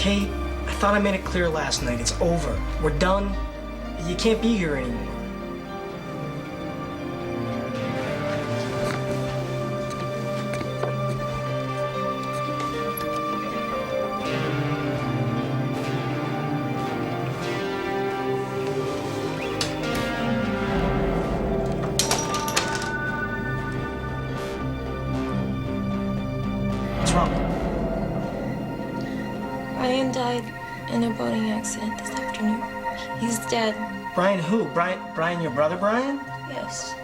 Kate, I thought I made it clear last night. It's over. We're done. You can't be here anymore. What's wrong? Brian died in a boating accident this afternoon. He's dead. Brian who? Brian, your brother Brian? Yes.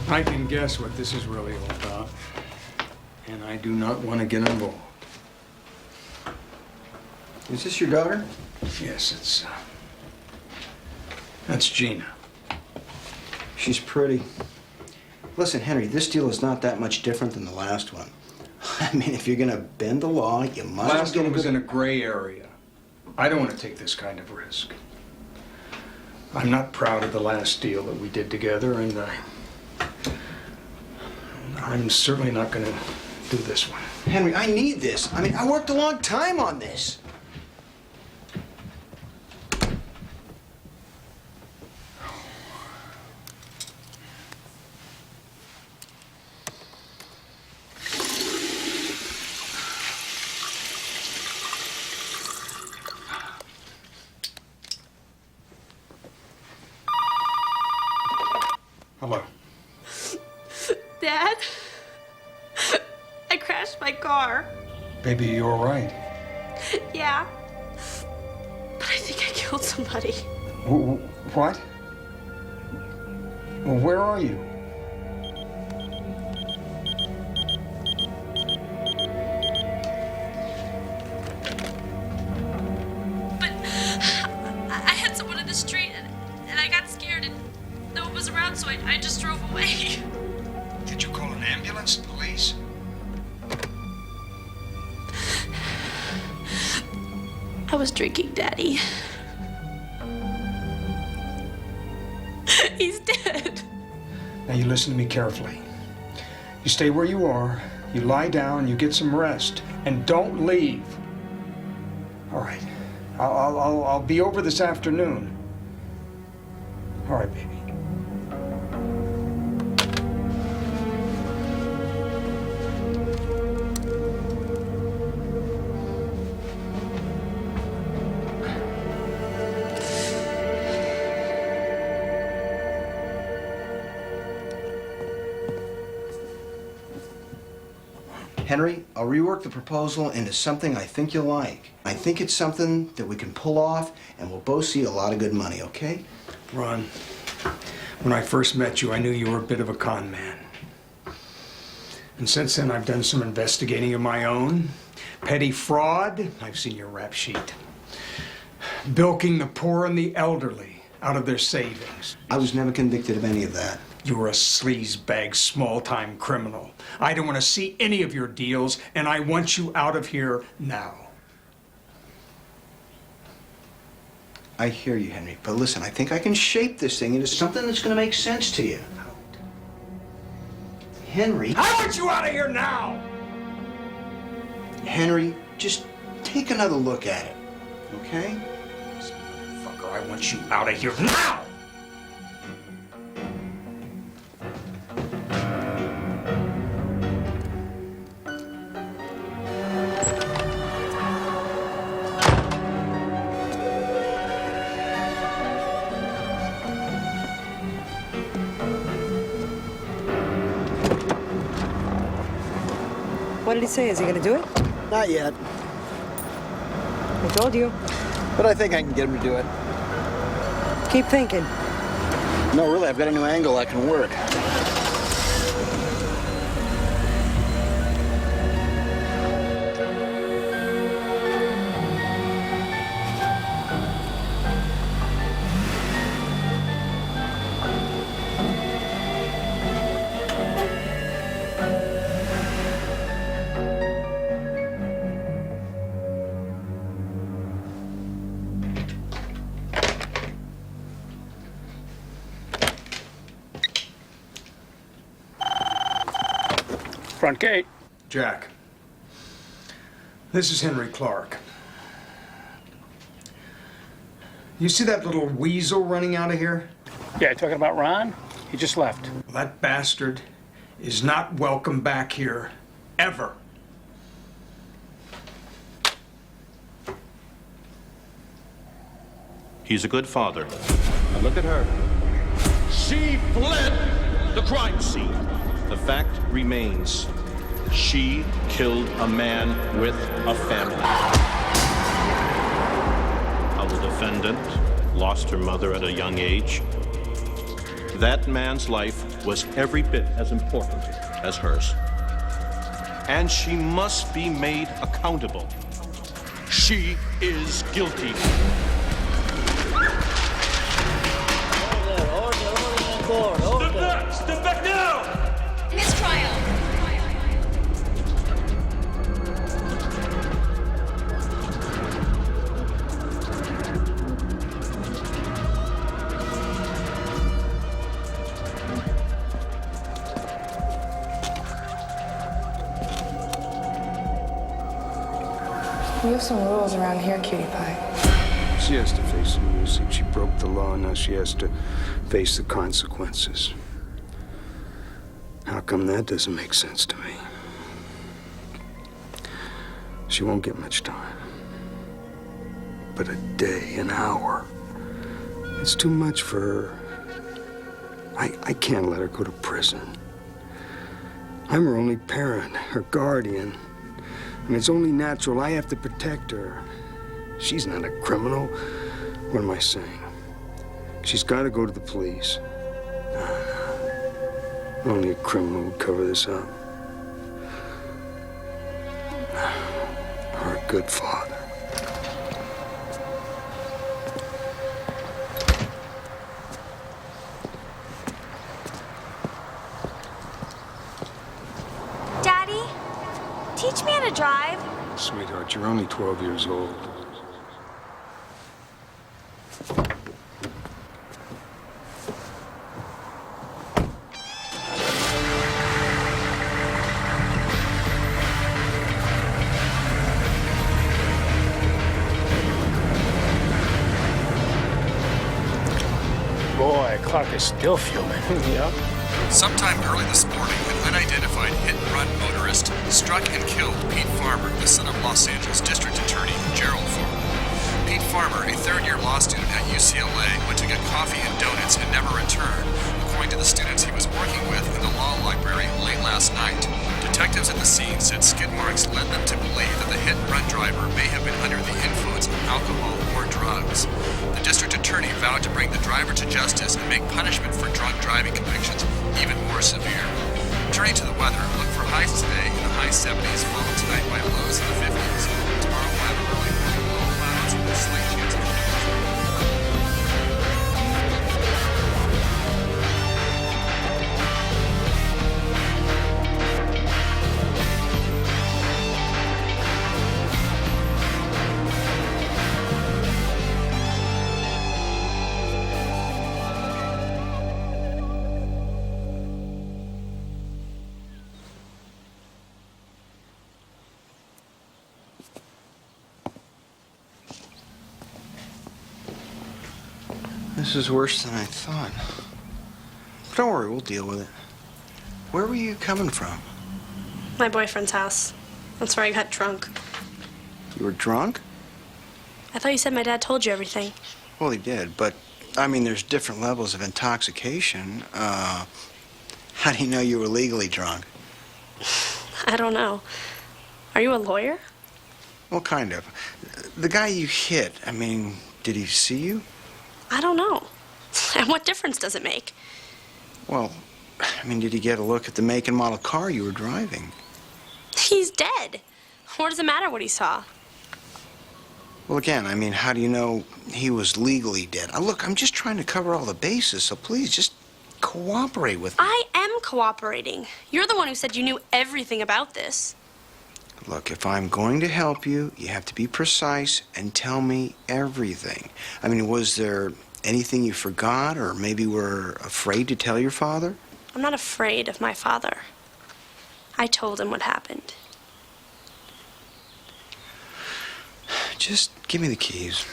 I can guess what this is really all about, and I do not want to get involved. Is this your daughter? Yes, that's Gina. She's pretty. Listen, Henry, this deal is not that much different than the last one. I mean, if you're gonna bend the law, you might as well Last get one a was good... in a gray area. I don't want to take this kind of risk. I'm not proud of the last deal that we did together, and I'm certainly not going to do this one. Henry, I need this. I mean, I worked a long time on this. Hello. Dad? I crashed my car. Baby, you all right? Yeah. But I think I killed somebody. What? Well, where are you? But I had someone in the street and I got scared and no one was around, so I just drove away. Did you call an ambulance, police? I was drinking, Daddy. He's dead. Now you listen to me carefully. You stay where you are, you lie down, you get some rest, and don't leave. All right. I'll be over this afternoon. All right, baby. Henry, I'll rework the proposal into something I think you'll like. I think it's something that we can pull off, and we'll both see a lot of good money, okay? Ron, when I first met you, I knew you were a bit of a con man. And since then, I've done some investigating of my own. Petty fraud, I've seen your rap sheet. Bilking the poor and the elderly out of their savings. I was never convicted of any of that. You're a sleazebag, small-time criminal. I don't want to see any of your deals, and I want you out of here now. I hear you, Henry, but listen, I think I can shape this thing into something that's going to make sense to you. Henry. I want you out of here now! Henry, just take another look at it, okay? Fucker, I want you out of here now! What did he say? Is he gonna do it? Not yet, I told you. but I think I can get him to do it. Keep thinking. No, really, I've got a new angle that can work. Front gate. Jack, this is Henry Clark. You see that little weasel running out of here? Yeah, talking about Ron? He just left. Well, that bastard is not welcome back here, ever. He's a good father. Now look at her. She fled the crime scene. The fact remains, she killed a man with a family. How the defendant lost her mother at a young age. That man's life was every bit as important as hers. And she must be made accountable. She is guilty. Step back now! Mistrial. We have some rules around here, Cutie Pie. She has to face the music. She broke the law, now she has to face the consequences. How come that doesn't make sense to me? She won't get much time. But a day, an hour, it's too much for her. I can't let her go to prison. I'm her only parent, her guardian. And it's only natural I have to protect her. She's not a criminal. What am I saying? She's got to go to the police. Only a criminal would cover this up. Or a good father. Daddy, teach me how to drive. Sweetheart, you're only 12 years old. Boy, Clark is still fuming. Yep. Sometime early this morning, an unidentified hit-and-run motorist struck and killed Pete Farmer, the son of Los Angeles District Attorney Gerald Farmer. Pete Farmer, a third-year law student at UCLA, went to get coffee and donuts and never returned, according to the students he was working with in the law library late last night. Detectives at the scene said skid marks led them to believe that the hit-and-run driver may have been under the influence of alcohol or drugs. The district attorney vowed to bring the driver to justice and make punishment for drunk driving convictions even more severe. Turning to the weather, look for highs today in the high 70s, followed tonight by lows in the 50s. Tomorrow we'll have a early morning low clouds with a slight chance of showers. This is worse than I thought. But don't worry, we'll deal with it. Where were you coming from? My boyfriend's house. That's where I got drunk. You were drunk? I thought you said my dad told you everything. Well, he did, but, I mean, there's different levels of intoxication. How do you know you were legally drunk? I don't know. Are you a lawyer? Well, kind of. The guy you hit, I mean, did he see you? I don't know. And what difference does it make? Well, I mean, did he get a look at the make and model car you were driving? He's dead. What does it matter what he saw? Well, again, I mean, how do you know he was legally dead? Look, I'm just trying to cover all the bases, so please just cooperate with me. I am cooperating. You're the one who said you knew everything about this. Look, if I'm going to help you, you have to be precise and tell me everything. I mean, was there anything you forgot or maybe were afraid to tell your father? I'm not afraid of my father. I told him what happened. Just give me the keys.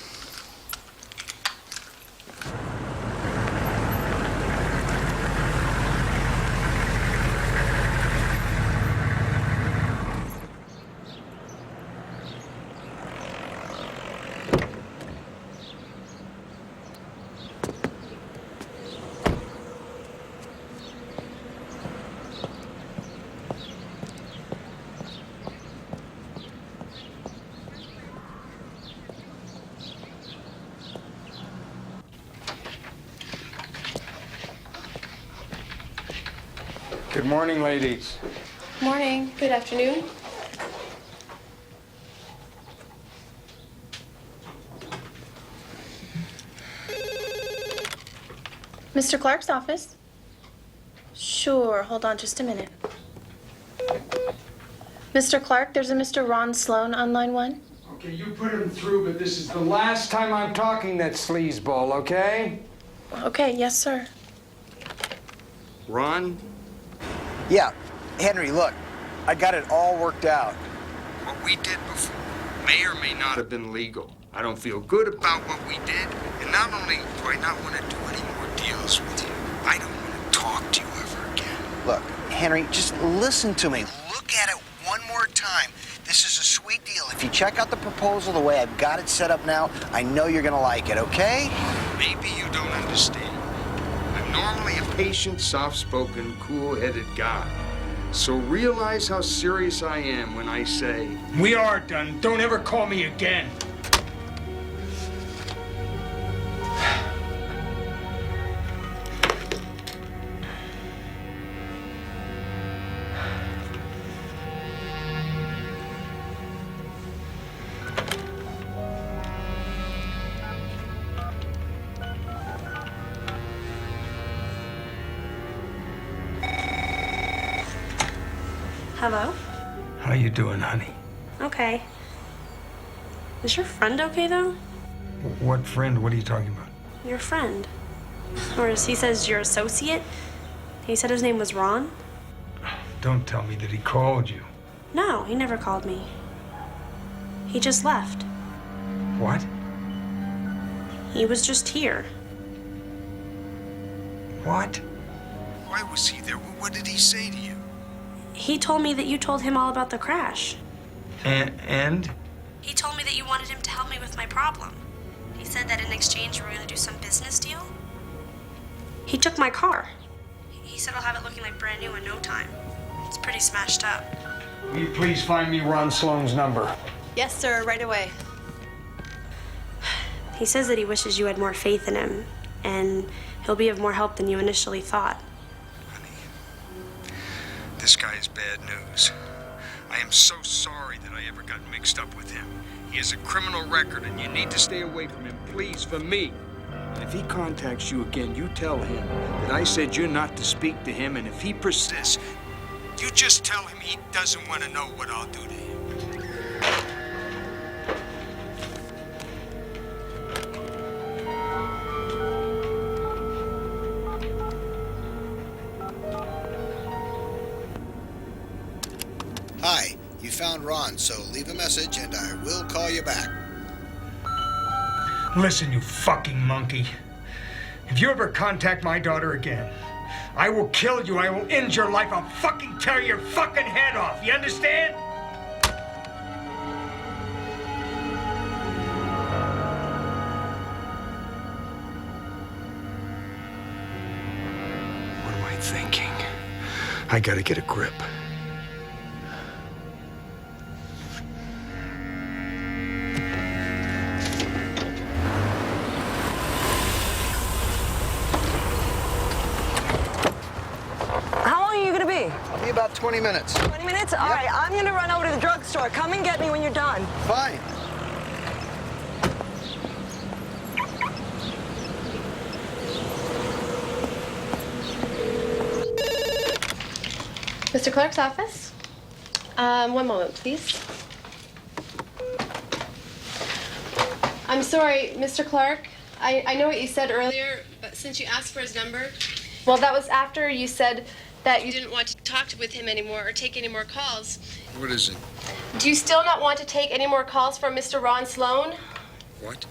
Good morning, ladies. Morning. Good afternoon. Mr. Clark's office? Sure. Hold on just a minute. Mr. Clark, there's a Mr. Ron Sloan on line 1. Okay, you put him through, but this is the last time I'm talking that sleazeball, okay? Okay, yes, sir. Ron? Yeah, Henry, look, I got it all worked out. What we did before may or may not have been legal. I don't feel good about what we did, and not only do I not want to do any more deals with you, I don't want to talk to you ever again. Look, Henry, just listen to me. Look at it one more time. This is a sweet deal. If you check out the proposal the way I've got it set up now, I know you're gonna like it, okay? Maybe you don't understand. I'm normally a patient, soft-spoken, cool-headed guy. So realize how serious I am when I say, we are done. Don't ever call me again. Hello? How you doing, honey? Okay. Is your friend okay, though? What friend? What are you talking about? Your friend. Or as he says, your associate? He said his name was Ron? Don't tell me that he called you. No, he never called me. He just left. What? He was just here. What? Why was he there? What did he say to you? He told me that you told him all about the crash. And? He told me that you wanted him to help me with my problem. He said that in exchange we were going to do some business deal. He took my car. He said I'll have it looking like brand new in no time. It's pretty smashed up. Will you please find me Ron Sloan's number? Yes, sir. Right away. He says that he wishes you had more faith in him, and he'll be of more help than you initially thought. This guy is bad news. I am so sorry that I ever got mixed up with him. He has a criminal record, and you need to stay away from him, please, for me. And if he contacts you again, you tell him that I said you're not to speak to him, and if he persists, You just tell him he doesn't want to know what I'll do to him. Hi, you found Ron, so leave a message and I will call you back. listen, you fucking monkey. If you ever contact my daughter again, I will kill you. I will end your life. I'll fucking tear your fucking head off. You understand? What am I thinking? I gotta get a grip. How long are you gonna be? I'll be about 20 minutes. 20 minutes? All right, I'm gonna run over to the drugstore. Come and get me when you're done. Fine. Mr. Clerk's office? One moment, please. I'm sorry, Mr. Clark. I know what you said earlier, but since you asked for his number, well, that was after you said that you didn't want to talk with him anymore or take any more calls. What is it? Do you still not want to take any more calls from Mr. Ron Sloan? What?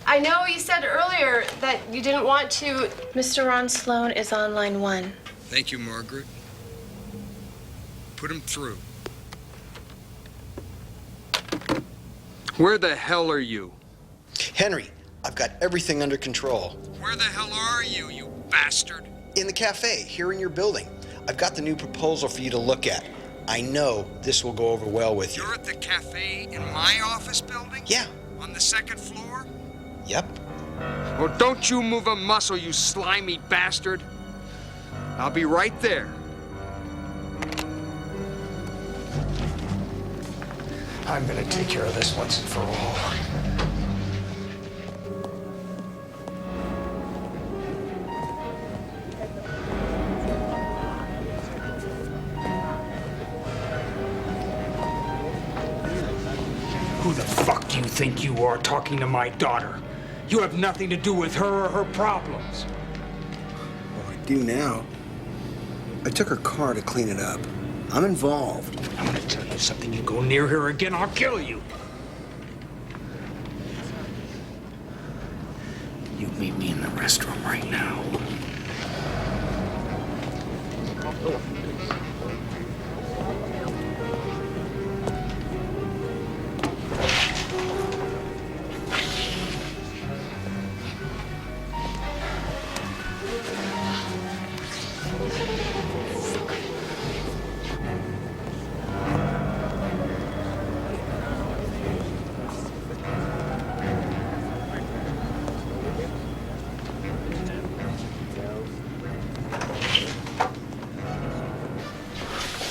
I know you said earlier that you didn't want to. Mr. Ron Sloan is on line 1. Thank you, Margaret. Put him through. Where the hell are you? Henry, I've got everything under control. Where the hell are you, you bastard? In the cafe, here in your building. I've got the new proposal for you to look at. I know this will go over well with you. You're at the cafe in my office building? Yeah. On the second floor? Yep. Well, don't you move a muscle, you slimy bastard. I'll be right there. I'm gonna take care of this once and for all. Who the fuck do you think you are talking to my daughter? You have nothing to do with her or her problems. Well, I do now. I took her car to clean it up. I'm involved. I'm gonna tell you something. You go near her again, I'll kill you. You meet me in the restroom right now.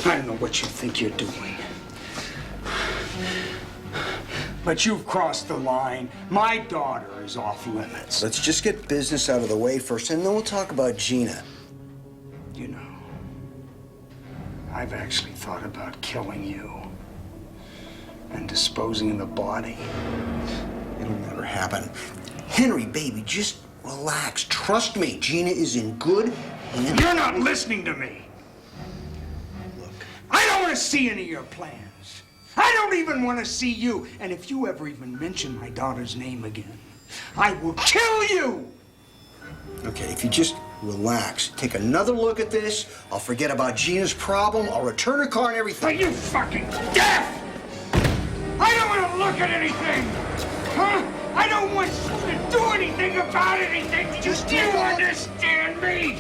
I don't know what you think you're doing. But you've crossed the line. My daughter is off limits. Let's just get business out of the way first, and then we'll talk about Gina. You know, I've actually thought about killing you and disposing of the body. It'll never happen. Henry, baby, just relax. Trust me, Gina is in good hands. You're not listening to me. Look, I don't want to see any of your plans. I don't even want to see you. And if you ever even mention my daughter's name again, I will kill you. okay, if you just relax, take another look at this, I'll forget about Gina's problem, I'll return her car and Are everything. you fucking deaf? I don't want to look at anything. Huh? I don't want you to do anything about anything. Do you understand me?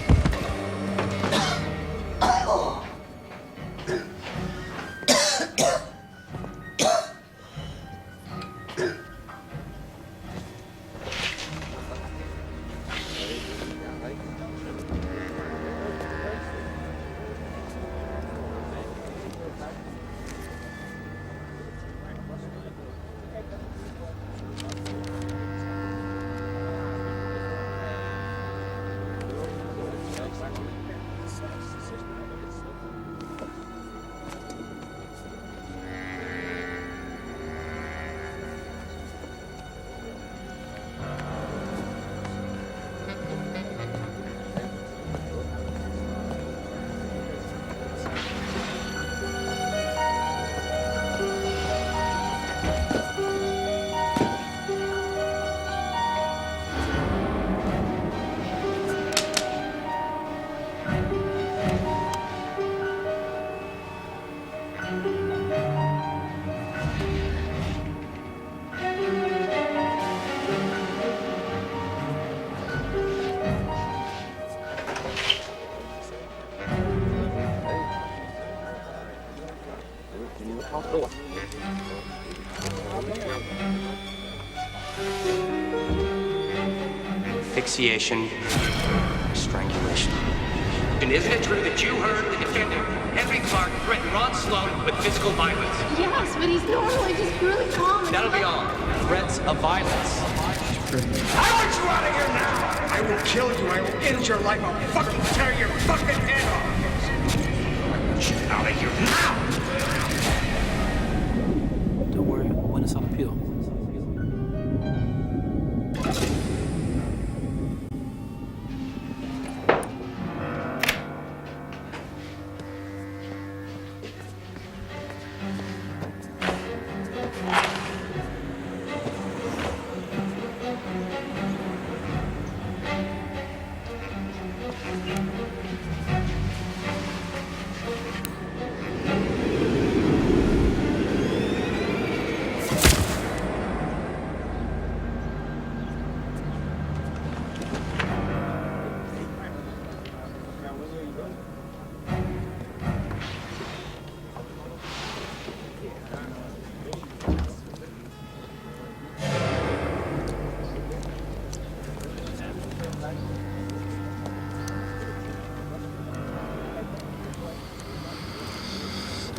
asphyxiation, strangulation. And isn't it true that you heard the defendant, Henry Clark, threaten Ron Sloan with physical violence? Yes, but he's normally just really calm. That'll be all. Threats of violence. I want you out of here now! I will kill you, I will end your life, I'll fucking tear your fucking head off! I want you out of here now! Don't worry, we'll win this on appeal.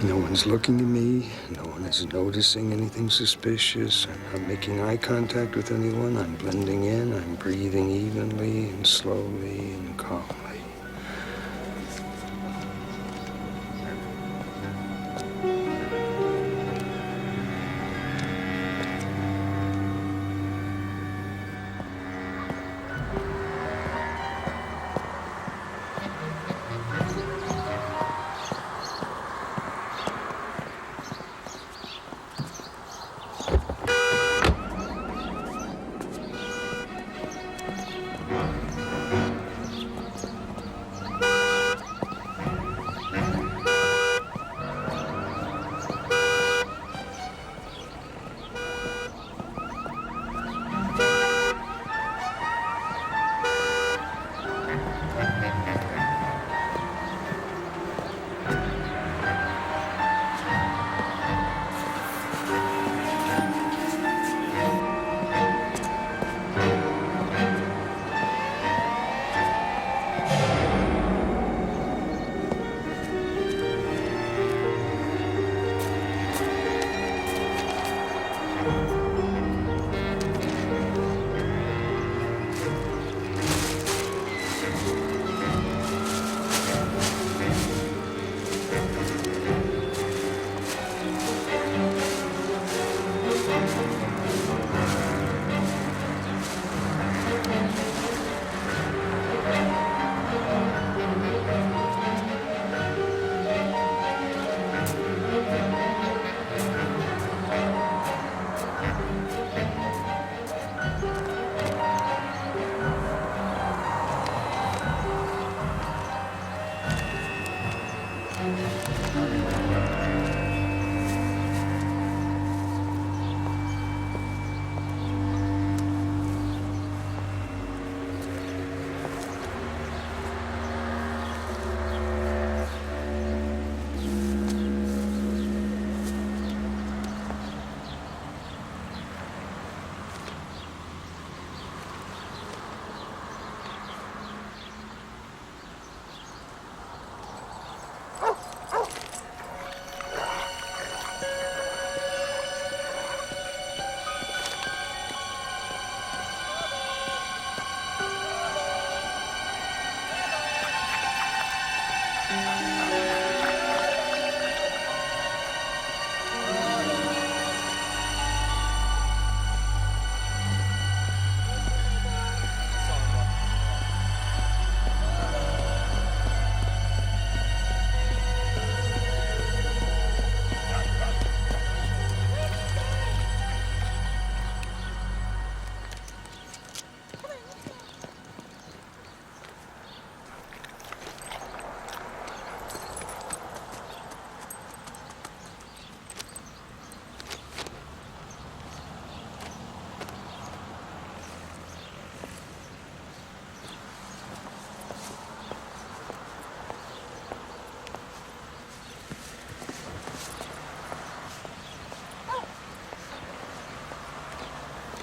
No one's looking at me. No one is noticing anything suspicious. I'm not making eye contact with anyone. I'm blending in. I'm breathing evenly and slowly and calmly.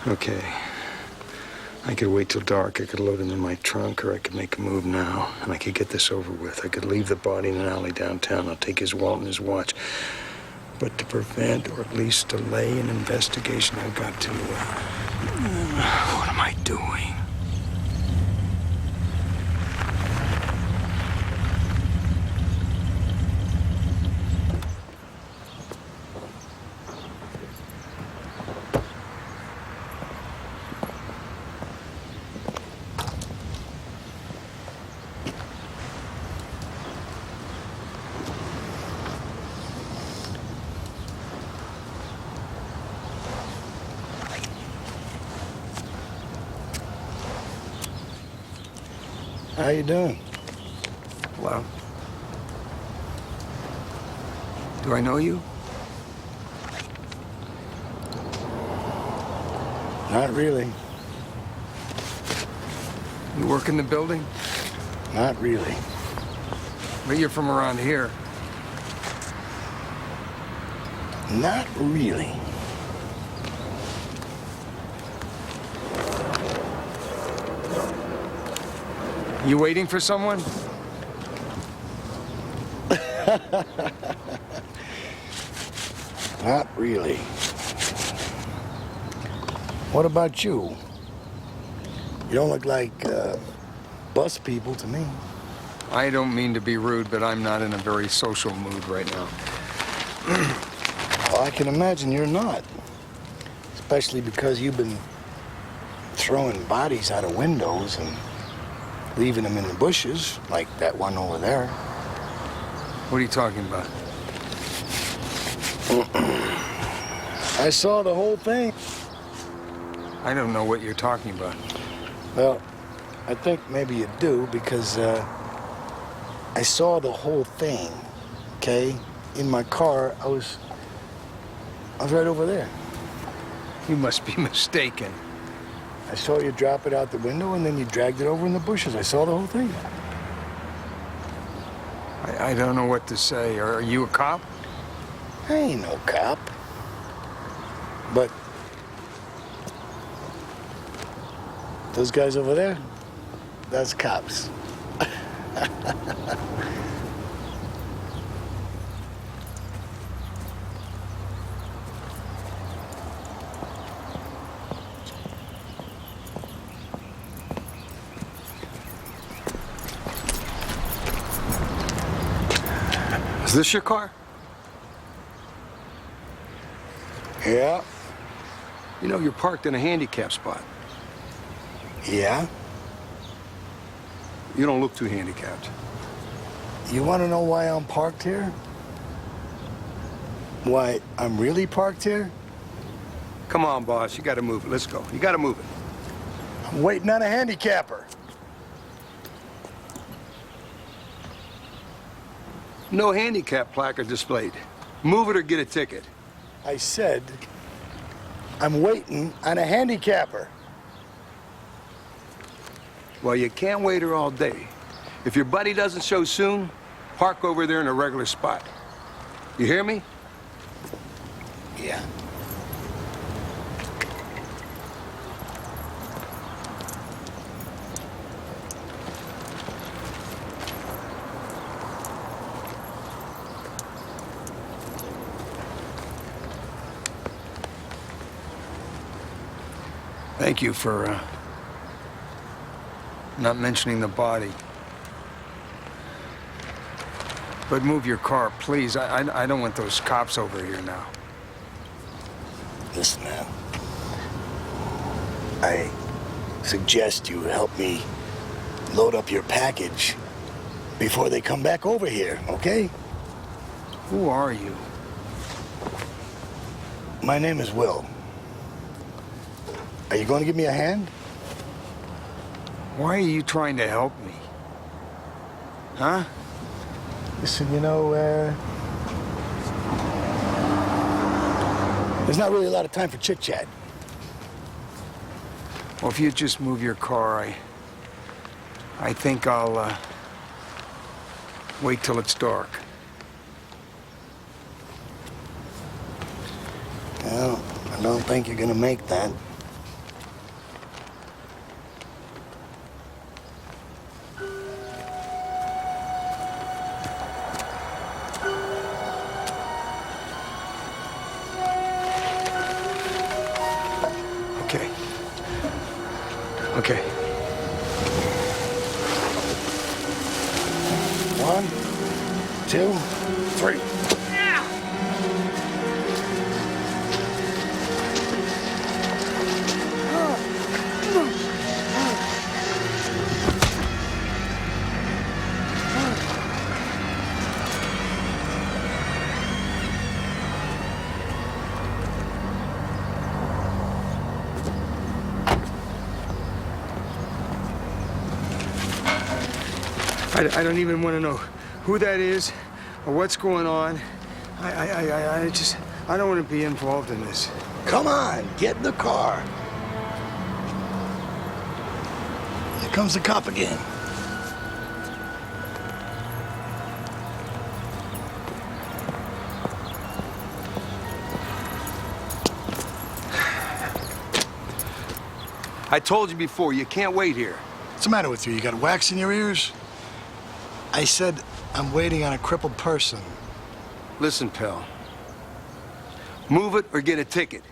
Okay. I could wait till dark. I could load him in my trunk, or I could make a move now, and I could get this over with. I could leave the body in an alley downtown. I'll take his wallet and his watch. But to prevent, or at least delay an investigation, I've got to, what am I doing? How you doing? Well, do I know you? Not really. You work in the building? Not really. But you're from around here. Not really. You waiting for someone? Not really. What about you? You don't look like bus people to me. I don't mean to be rude, but I'm not in a very social mood right now. Well, I can imagine you're not. Especially because you've been throwing bodies out of windows and leaving them in the bushes, like that one over there. What are you talking about? I saw the whole thing. I don't know what you're talking about. Well, I think maybe you do, because I saw the whole thing, okay? In my car, I was right over there. You must be mistaken. I saw you drop it out the window, and then you dragged it over in the bushes. I saw the whole thing. I don't know what to say. Are you a cop? I ain't no cop. But those guys over there, that's cops. Is this your car? Yeah. You know, you're parked in a handicap spot. Yeah? You don't look too handicapped. You want to know why I'm parked here? Why I'm really parked here? Come on, boss. You gotta move it. Let's go. You gotta move it. I'm waiting on a handicapper. No handicap placard displayed. Move it or get a ticket. I said I'm waiting on a handicapper. Well, you can't wait here all day. If your buddy doesn't show soon, park over there in a regular spot. You hear me? Yeah. Thank you for not mentioning the body. But move your car, please. I don't want those cops over here now. Listen now. I suggest you help me load up your package before they come back over here, okay? Who are you? My name is Will. Are you going to give me a hand? Why are you trying to help me? Huh? Listen, you know, there's not really a lot of time for chit-chat. Well, if you just move your car, I think I'll wait till it's dark. Well, I don't think you're gonna make that. Okay. 1, 2, 3. I don't even want to know who that is or what's going on. I don't want to be involved in this. Come on, get in the car. Here comes the cop again. I told you before, you can't wait here. What's the matter with you? You got wax in your ears? I said I'm waiting on a crippled person. Listen, pal. Move it or get a ticket.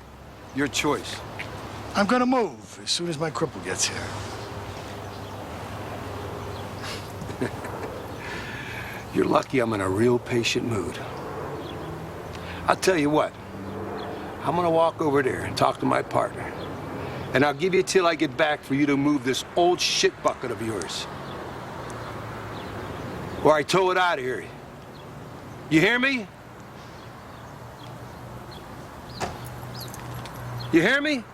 Your choice. I'm gonna move as soon as my cripple gets here. You're lucky I'm in a real patient mood. I'll tell you what. I'm gonna walk over there and talk to my partner. And I'll give you till I get back for you to move this old shit bucket of yours. Or I tow it out of here. You hear me? You hear me?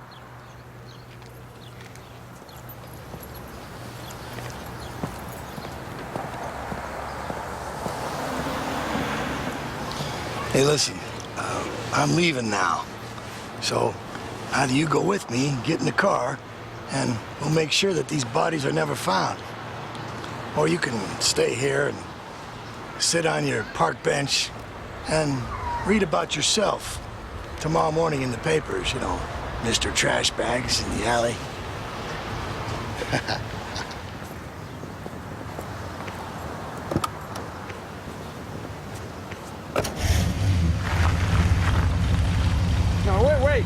Hey, listen, I'm leaving now. So either you go with me, get in the car, and we'll make sure that these bodies are never found. Or you can stay here and sit on your park bench and read about yourself tomorrow morning in the papers, you know, Mr. Trash Bags in the alley. No, wait.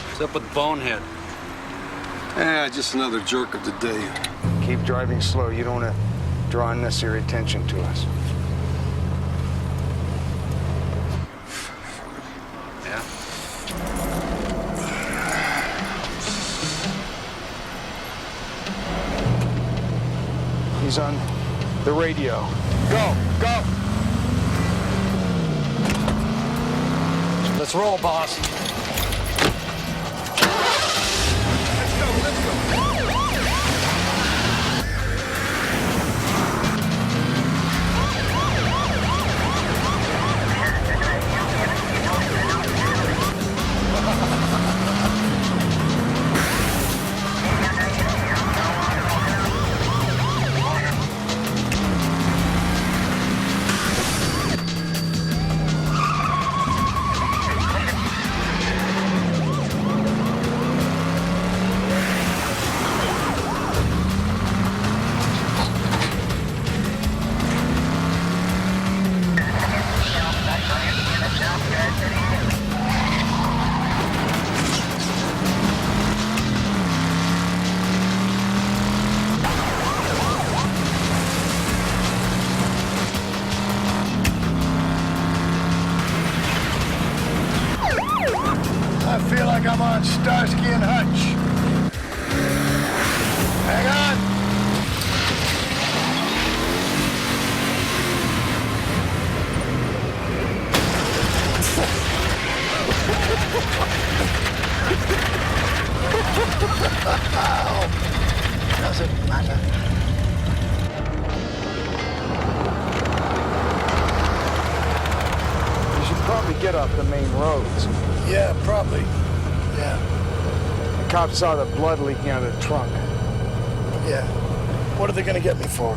What's up with Bonehead? Just another jerk of the day. Keep driving slow. You don't want to draw unnecessary attention to us. Yeah? He's on the radio. Go! Let's roll, boss. I feel like I'm on Starsky and Hutch. Hang on. Doesn't matter. You should probably get off the main roads. Yeah, probably. Yeah. The cops saw the blood leaking out of the trunk. Yeah. What are they gonna get me for?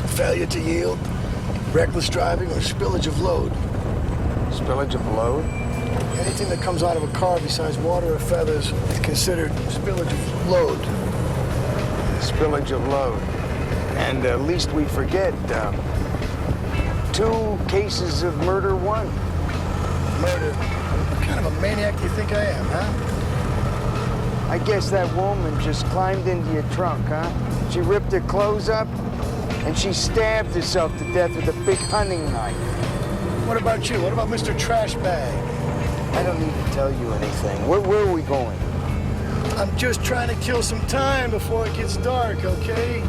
Failure to yield, reckless driving, or spillage of load? Spillage of load? Anything that comes out of a car besides water or feathers is considered spillage of load. Spillage of load. And least we forget, 2 cases of murder 1. Murder? What kind of a maniac do you think I am, huh? I guess that woman just climbed into your trunk, huh? She ripped her clothes up, and she stabbed herself to death with a big hunting knife. What about you? What about Mr. Trash Bag? I don't need to tell you anything. Where are we going? I'm just trying to kill some time before it gets dark, okay?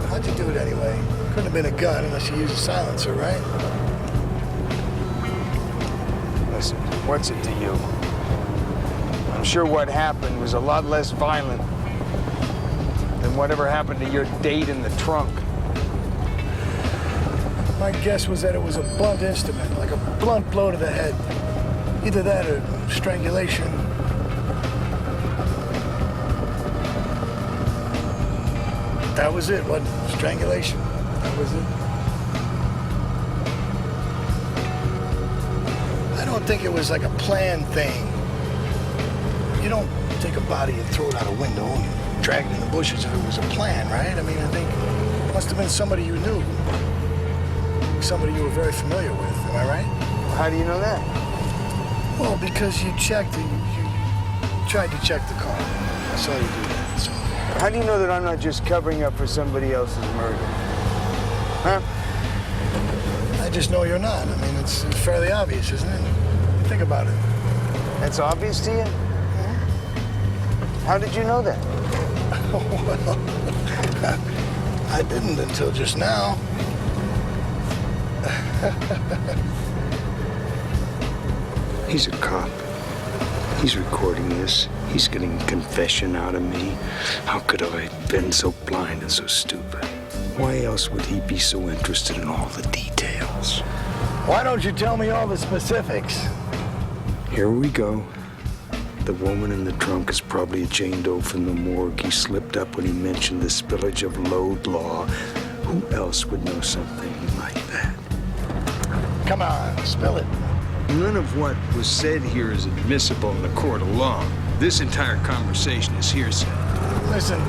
How'd you do it anyway? Couldn't have been a gun unless you used a silencer, right? Listen, what's it to you? I'm sure what happened was a lot less violent than whatever happened to your date in the trunk. My guess was that it was a blunt instrument, like a blunt blow to the head. Either that or strangulation. That was it, what? Strangulation. That was it. I don't think it was like a planned thing. You don't take a body and throw it out a window and drag it in the bushes if it was a plan, right? I mean, I think it must have been somebody you knew. Somebody you were very familiar with, am I right? How do you know that? Well, because you checked it. You tried to check the car. I saw you do that, that's all. How do you know that I'm not just covering up for somebody else's murder? Huh? I just know you're not. I mean, it's fairly obvious, isn't it? Think about it. That's obvious to you? How did you know that? Well, I didn't until just now. He's a cop. He's recording this. He's getting a confession out of me. How could I have been so blind and so stupid? Why else would he be so interested in all the details? Why don't you tell me all the specifics? Here we go. The woman in the trunk is probably a Jane Doe from the morgue. He slipped up when he mentioned the spillage of load law. Who else would know something like that? Come on, spill it. None of what was said here is admissible in the court of law. This entire conversation is hearsay. Listen,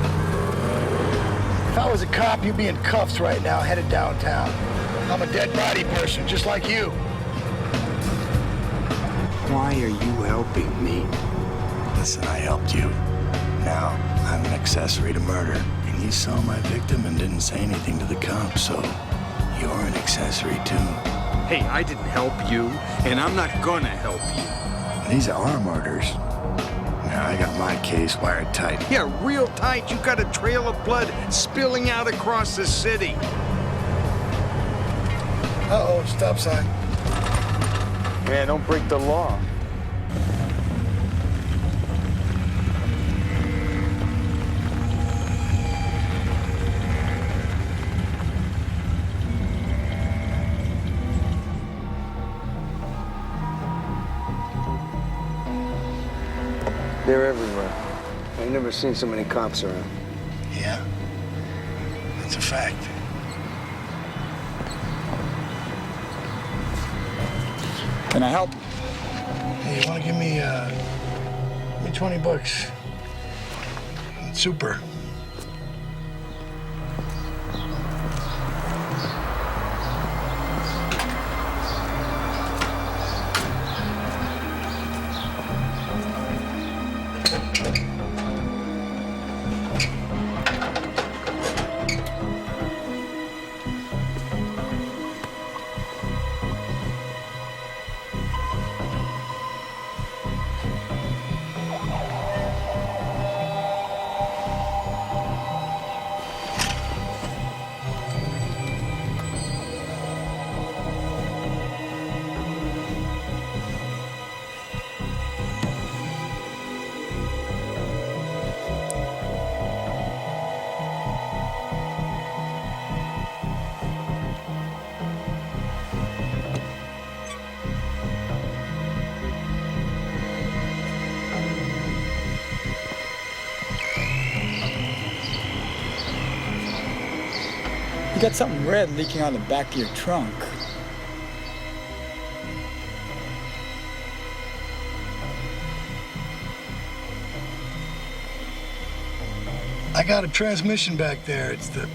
if I was a cop, you'd be in cuffs right now, headed downtown. I'm a dead body person, just like you. Why are you helping me? Listen, I helped you. Now, I'm an accessory to murder. And you saw my victim and didn't say anything to the cops, so you're an accessory too. Hey, I didn't help you, and I'm not gonna help you. These are murders. Now, I got my case wired tight. Yeah, real tight. You got a trail of blood spilling out across the city. Uh-oh, stop sign. Man, don't break the law. They're everywhere. I've never seen so many cops around. Yeah? That's a fact. Can I help? Hey, you want to give me 20 bucks? Super. You got something red leaking out of the back of your trunk. I got a transmission back there. It's the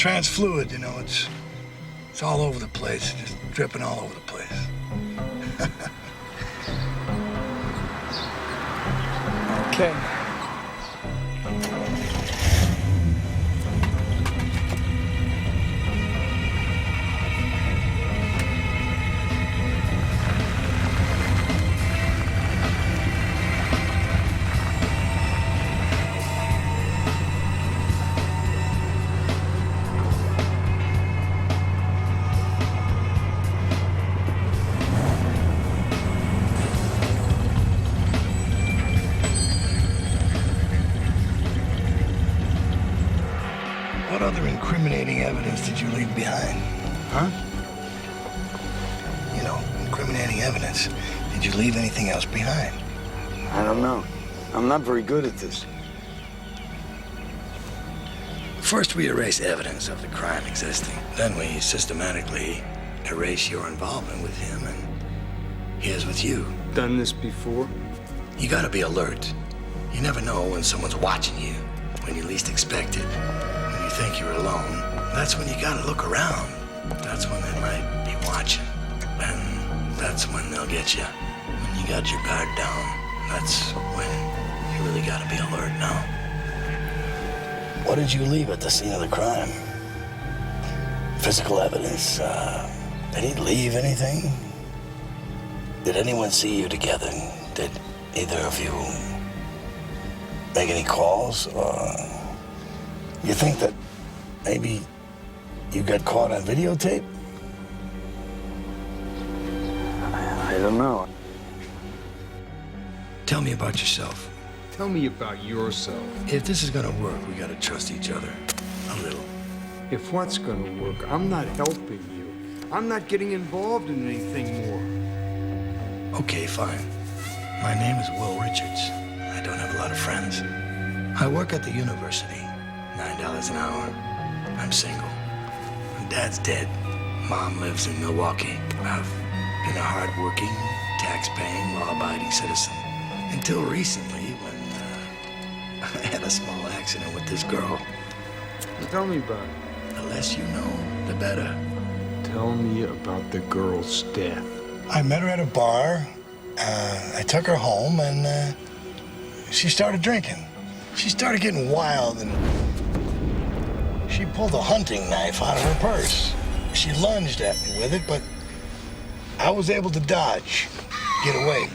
trans fluid, you know, it's all over the place, just dripping all over the place. Okay. What other incriminating evidence did you leave behind? Huh? You know, incriminating evidence. Did you leave anything else behind? I don't know. I'm not very good at this. First, we erase evidence of the crime existing. Then we systematically erase your involvement with him and his with you. Done this before? You gotta be alert. You never know when someone's watching you, when you least expect it. When you think you're alone, that's when you gotta look around. That's when they might be watching. And that's when they'll get you. When you got your guard down, that's when you really gotta be alert now. What did you leave at the scene of the crime? Physical evidence. Did he leave anything? Did anyone see you together? Did either of you make any calls? Or you think that maybe you got caught on videotape? I don't know. Tell me about yourself. Tell me about yourself. If this is gonna work, we gotta trust each other a little. If what's gonna work, I'm not helping you. I'm not getting involved in anything more. Okay, fine. My name is Will Richards. I don't have a lot of friends. I work at the university. $9 an hour. I'm single. Dad's dead. Mom lives in Milwaukee. I've been a hard-working, tax-paying, law-abiding citizen. Until recently, when I had a small accident with this girl. Tell me about it. The less you know, the better. Tell me about the girl's death. I met her at a bar. I took her home, and she started drinking. She started getting wild, and she pulled a hunting knife out of her purse. She lunged at me with it, but I was able to dodge, get away.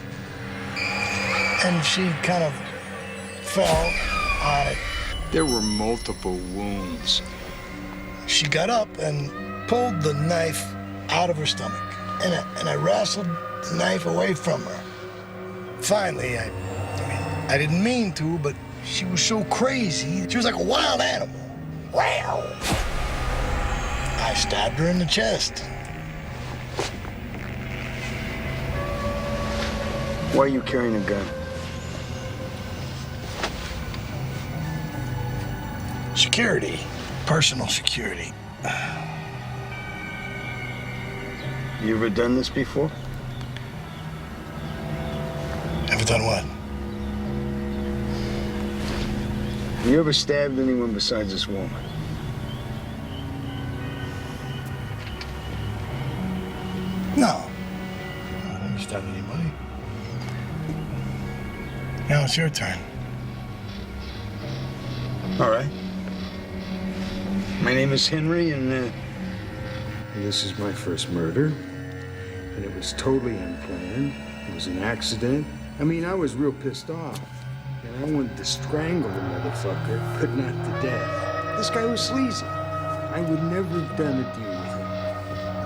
And she kind of fell on it. There were multiple wounds. She got up and pulled the knife out of her stomach. And I wrestled the knife away from her. Finally, I didn't mean to, but she was so crazy. She was like a wild animal. Wow. I stabbed her in the chest. Why are you carrying a gun? Security. Personal security. You ever done this before? Ever done what? Have you ever stabbed anyone besides this woman? No. I never stabbed anybody. Now it's your turn. All right. My name is Henry, and this is my first murder. And it was totally unplanned. It was an accident. I mean, I was real pissed off. And I wanted to strangle the motherfucker, but not to death. This guy was sleazy. I would never have done a deal with him.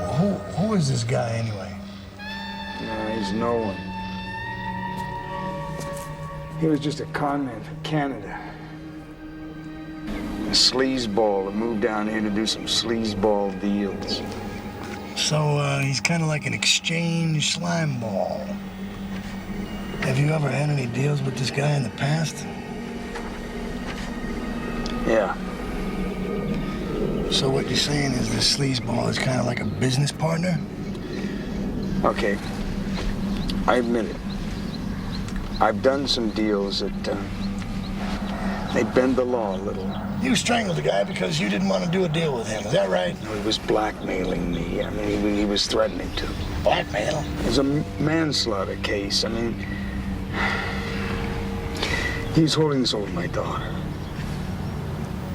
Well, who is this guy anyway? No, he's no one. He was just a con man from Canada. A sleazeball that moved down here to do some sleazeball deals. So, he's kind of like an exchange slime ball. Have you ever had any deals with this guy in the past? Yeah. So what you're saying is this sleazeball is kind of like a business partner? Okay. I admit it. I've done some deals that They bend the law a little. You strangled the guy because you didn't want to do a deal with him. Is that right? He was blackmailing me. I mean, he was threatening to. Blackmail? It was a manslaughter case. I mean, he's holding this over my daughter.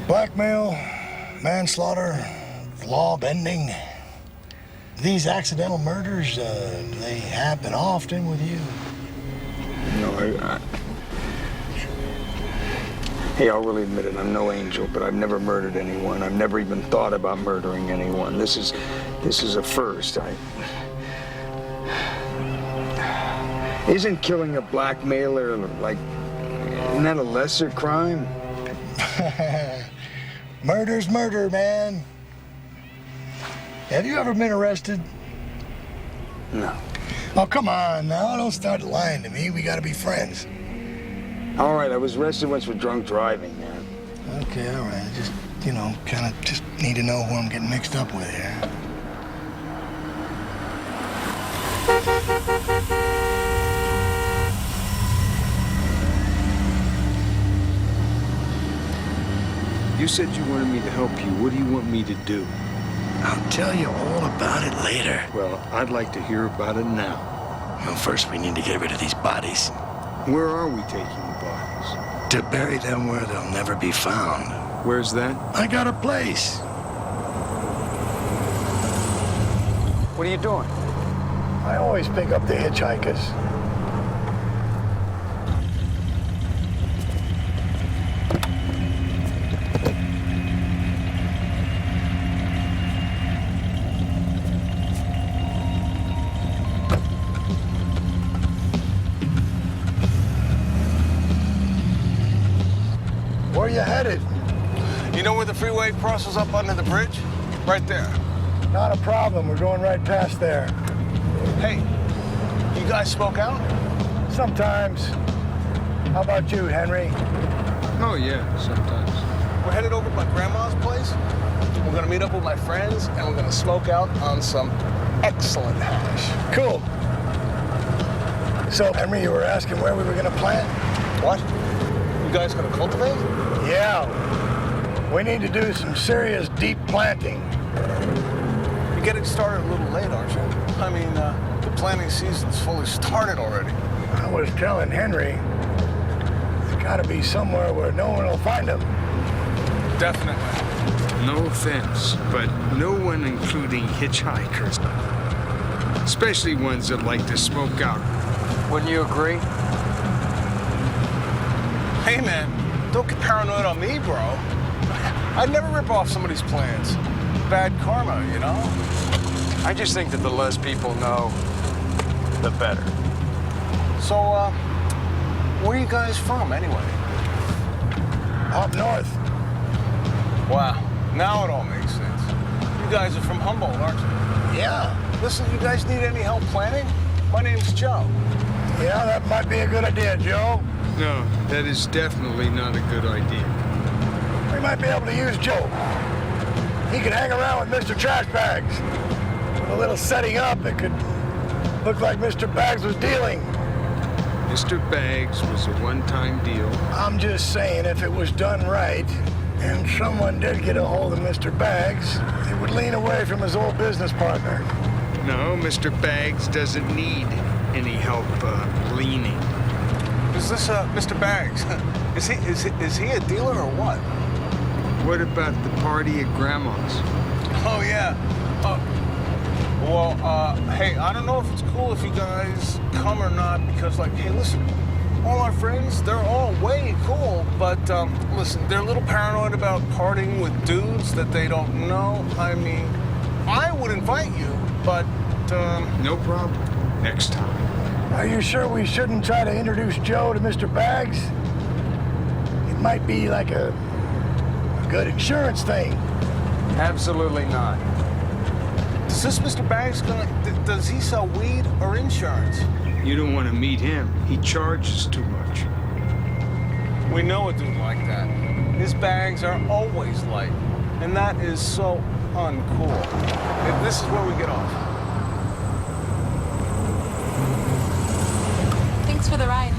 Blackmail, manslaughter, law bending. These accidental murders, do they happen often with you? No, Hey, I'll really admit it, I'm no angel, but I've never murdered anyone. I've never even thought about murdering anyone. This is a first. Isn't killing a blackmailer, like, isn't that a lesser crime? Murder's murder, man. Have you ever been arrested? No. Oh, come on now. Don't start lying to me. We gotta be friends. All right, I was arrested once for drunk driving, man. Okay, all right. Just, kind of just need to know who I'm getting mixed up with here. You said you wanted me to help you. What do you want me to do? I'll tell you all about it later. Well, I'd like to hear about it now. Well, first we need to get rid of these bodies. Where are we taking the bodies? To bury them where they'll never be found. Where's that? I got a place. What are you doing? I always pick up the hitchhikers. Where you headed? You know where the freeway crosses up under the bridge? Right there. Not a problem. We're going right past there. Hey, you guys smoke out? Sometimes. How about you, Henry? Oh, yeah, sometimes. We're headed over to my grandma's place. We're gonna meet up with my friends, and we're gonna smoke out on some excellent hash. Cool. So, Henry, you were asking where we were gonna plant? What? You guys gonna cultivate? Yeah. We need to do some serious deep planting. You're getting started a little late, aren't you? I mean, the planting season's fully started already. I was telling Henry, there's gotta be somewhere where no one will find him. Definitely. No offense, but no one, including hitchhikers, especially ones that like to smoke out. Wouldn't you agree? Hey, man, don't get paranoid on me, bro. I'd never rip off somebody's plans. Bad karma, you know? I just think that the less people know, the better. So, where are you guys from, anyway? Up north. Wow, now it all makes sense. You guys are from Humboldt, aren't you? Yeah. Listen, you guys need any help planting? My name's Joe. Yeah, that might be a good idea, Joe. No, that is definitely not a good idea. We might be able to use Joe. He could hang around with Mr. Trash Bags. With a little setting up, it could look like Mr. Bags was dealing. Mr. Bags was a one-time deal. I'm just saying, if it was done right, and someone did get a hold of Mr. Bags, it would lean away from his old business partner. No, Mr. Bags doesn't need any help leaning. Is this Mr. Bags? Is he a dealer or what? What about the party at Grandma's? Oh yeah. Hey, I don't know if it's cool if you guys come or not because, like, hey, listen, all our friends, they're all way cool, but listen, they're a little paranoid about partying with dudes that they don't know. I mean, I would invite you, but no problem. Next time. Are you sure we shouldn't try to introduce Joe to Mr. Bags? It might be like a good insurance thing. Absolutely not. Is this Mr. Bags does he sell weed or insurance? You don't want to meet him. He charges too much. We know a dude like that. His bags are always light, and that is so uncool. If this is where we get off. Thanks for the ride.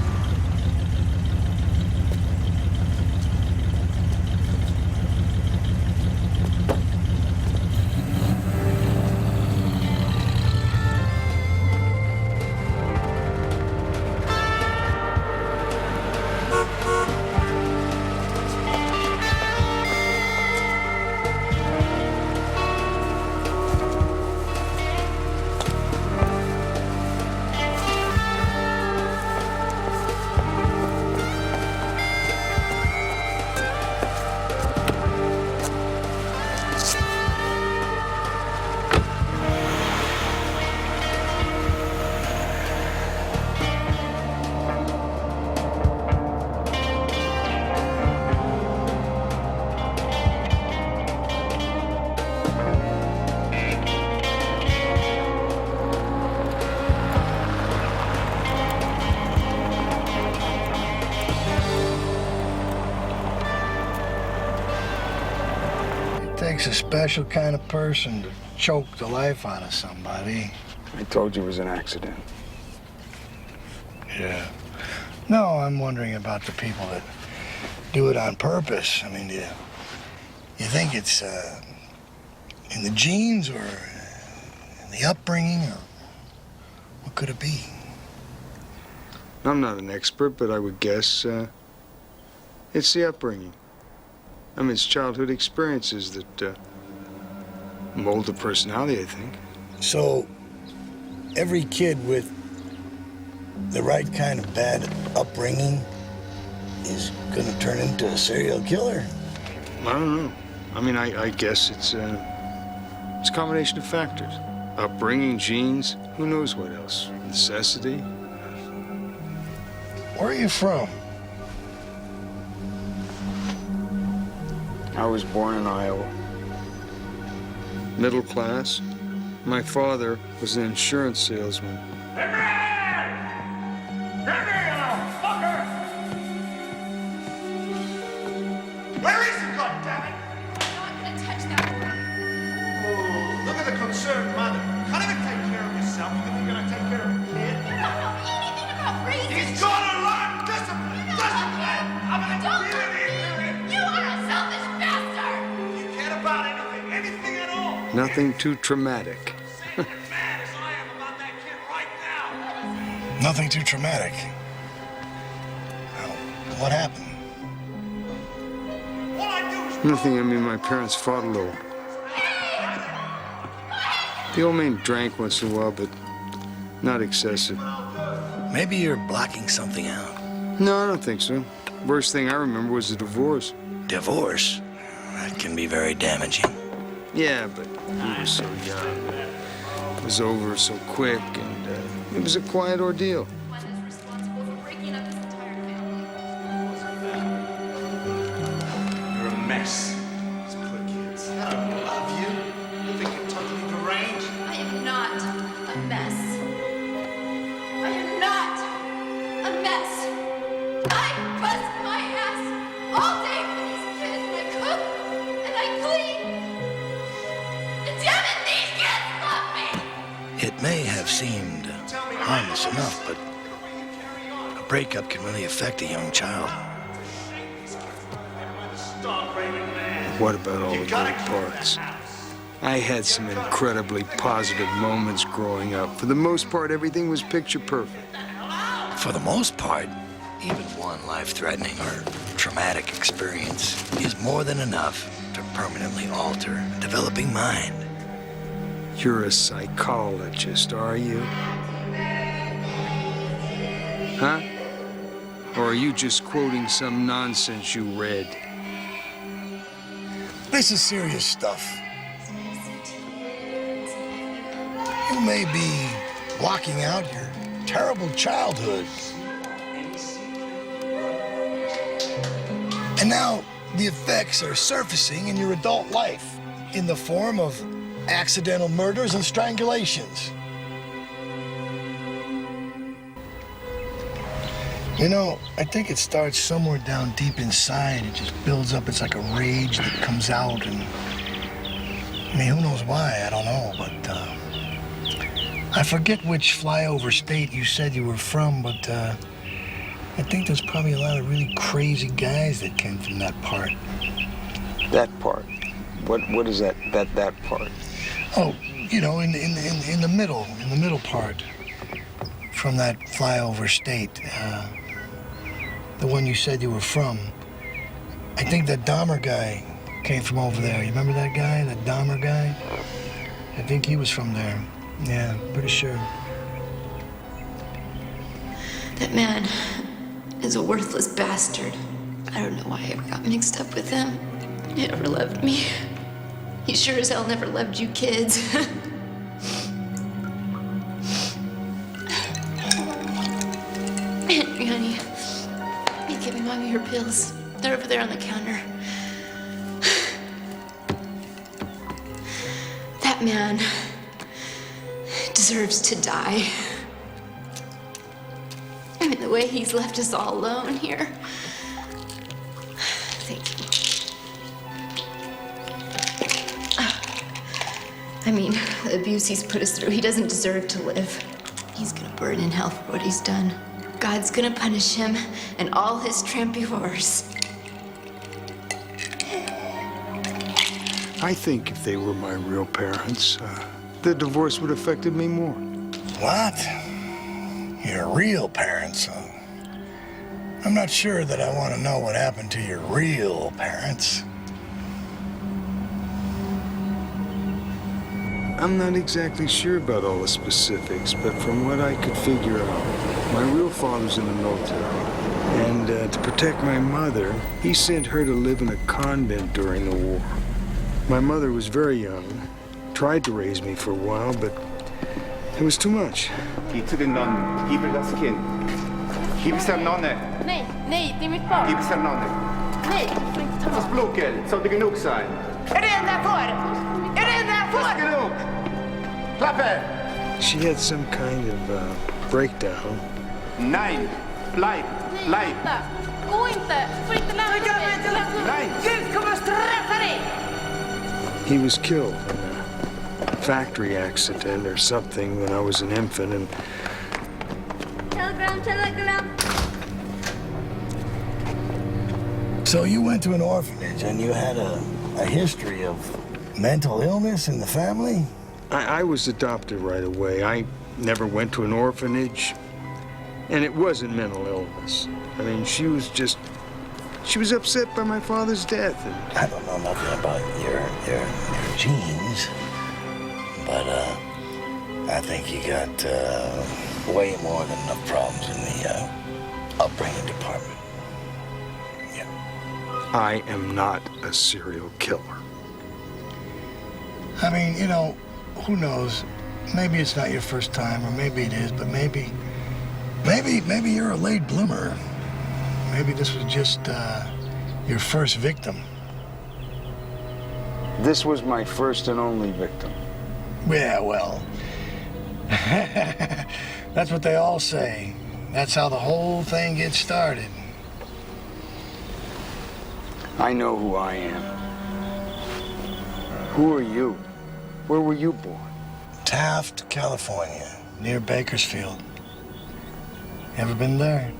Takes a special kind of person to choke the life out of somebody. I told you it was an accident. Yeah. No, I'm wondering about the people that do it on purpose. I mean, do you think it's in the genes or in the upbringing, or what could it be? I'm not an expert, but I would guess it's the upbringing. I mean, it's childhood experiences that mold the personality, I think. So, every kid with the right kind of bad upbringing is gonna turn into a serial killer? I don't know. I mean, I guess it's a combination of factors. Upbringing, genes, who knows what else? Necessity. Where are you from? I was born in Iowa. Middle class. My father was an insurance salesman. Where is he, goddammit? I'm not gonna touch that boy. Oh, look at the concerned mother. Can't even take care of yourself. You think you're gonna take care of a kid? You don't know anything about raising. He's gotta learn discipline! Discipline! I'm gonna Don't really into it. You are a selfish bastard! You care about anything, anything at all. Nothing too traumatic. Mad as I am about that kid right now. Nothing too traumatic. Well, what happened? Nothing. I mean, my parents fought a little. The old man drank once in a while, but not excessive. Maybe you're blocking something out. No, I don't think so. Worst thing I remember was a divorce. Divorce? That can be very damaging. Yeah, but we were so young. It was over so quick, and it was a quiet ordeal. One is responsible for breaking up his entire family. You're a mess. These poor kids. I don't love you. You think you're totally deranged? I am not a mess. I am not a mess. I bust my ass all day for these kids, and I cook and I clean. And damn it, these kids love me. It may have seemed harmless enough, but a breakup can really affect a young child. What about all the good parts? I had some incredibly positive moments growing up. For the most part, everything was picture perfect. For the most part, even one life-threatening or traumatic experience is more than enough to permanently alter a developing mind. You're a psychologist, are you? Huh? Or are you just quoting some nonsense you read? This is serious stuff. You may be blocking out your terrible childhood. And now the effects are surfacing in your adult life in the form of accidental murders and strangulations. You know, I think it starts somewhere down deep inside. It just builds up. It's like a rage that comes out, and I mean, who knows why? I don't know, but I forget which flyover state you said you were from, but I think there's probably a lot of really crazy guys that came from that part. That part? What is that part? Oh, you know, in the middle part from that flyover state. The one you said you were from. I think that Dahmer guy came from over there. You remember that guy, that Dahmer guy? I think he was from there. Yeah, pretty sure. That man is a worthless bastard. I don't know why I ever got mixed up with him. He never loved me. He sure as hell never loved you kids. Henry, honey, you giving Mommy her pills. They're over there on the counter. That man deserves to die. I mean, the way he's left us all alone here. Thank you. I mean, the abuse he's put us through, he doesn't deserve to live. He's gonna burn in hell for what he's done. God's gonna punish him and all his trampy horrors. I think if they were my real parents, the divorce would have affected me more. What? Your real parents? I'm not sure that I want to know what happened to your real parents. I'm not exactly sure about all the specifics, but from what I could figure out, my real father's in the military. And to protect my mother, he sent her to live in a convent during the war. My mother was very young, tried to raise me for a while, but it was too much. Hit till din nån, hibbelas kind. Hibbesan nonne. Nej, nej, det är mitt barn. Hibbesan nonne. Nej, du får inte ta Fast blokel, så det nog sig. Är det enda får? Är det enda får? Klappe! She had some kind of breakdown. Nej, live. Gå inte! Du får inte lämna mig! Nej! Gud kommer att straffa dig! He was killed in a factory accident or something when I was an infant, and Telegram. So you went to an orphanage and you had a history of mental illness in the family? I was adopted right away. I never went to an orphanage, and it wasn't mental illness. I mean, she was upset by my father's death. And I don't know nothing about your genes, but I think you got way more than enough problems in the upbringing department. Yeah. I am not a serial killer. I mean, you know, who knows? Maybe it's not your first time, or maybe it is, but maybe you're a late bloomer. Maybe this was just your first victim. This was my first and only victim. Yeah, well, that's what they all say. That's how the whole thing gets started. I know who I am. Who are you? Where were you born? Taft, California, near Bakersfield. Ever been there?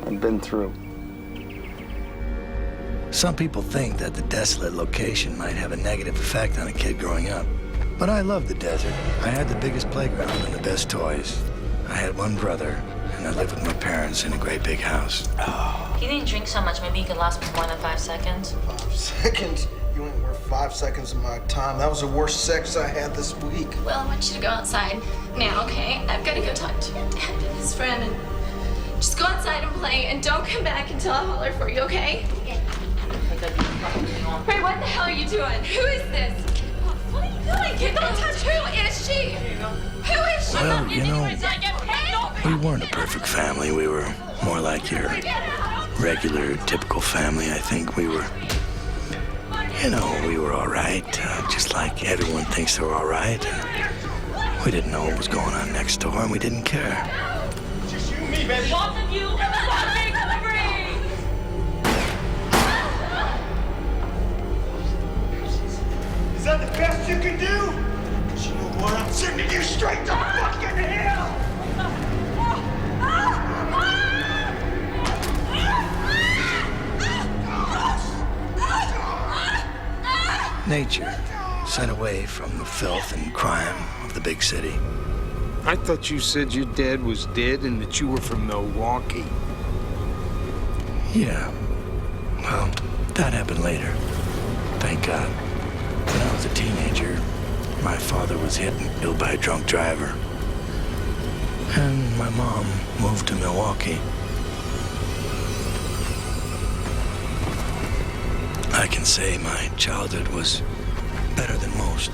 I've been through. Some people think that the desolate location might have a negative effect on a kid growing up. But I love the desert. I had the biggest playground and the best toys. I had one brother, and I lived with my parents in a great big house. If you didn't drink so much, maybe you could last me more than 5 seconds. 5 seconds? You ain't worth 5 seconds of my time. That was the worst sex I had this week. Well, I want you to go outside now, okay? I've got to go talk to your dad and his friend, and just go outside and play, and don't come back until I holler for you, okay? Ray, what the hell are you doing? Who is this? What are you doing? Kid, don't touch. Who is she? Who is she? Well, you know, we weren't a perfect family. We were more like your regular, typical family. I think we were, you know, we were all right, just like everyone thinks they're all right. We didn't know what was going on next door, and we didn't care. Just you and me, baby. Both of you, fucking free! Is that the best you can do? 'Cause you know what? I'm sending you straight to fucking hell! Nature, set away from the filth and crime of the big city. I thought you said your dad was dead and that you were from Milwaukee. Yeah. Well, that happened later. Thank God. When I was a teenager, my father was hit and killed by a drunk driver. And my mom moved to Milwaukee. I can say my childhood was better than most.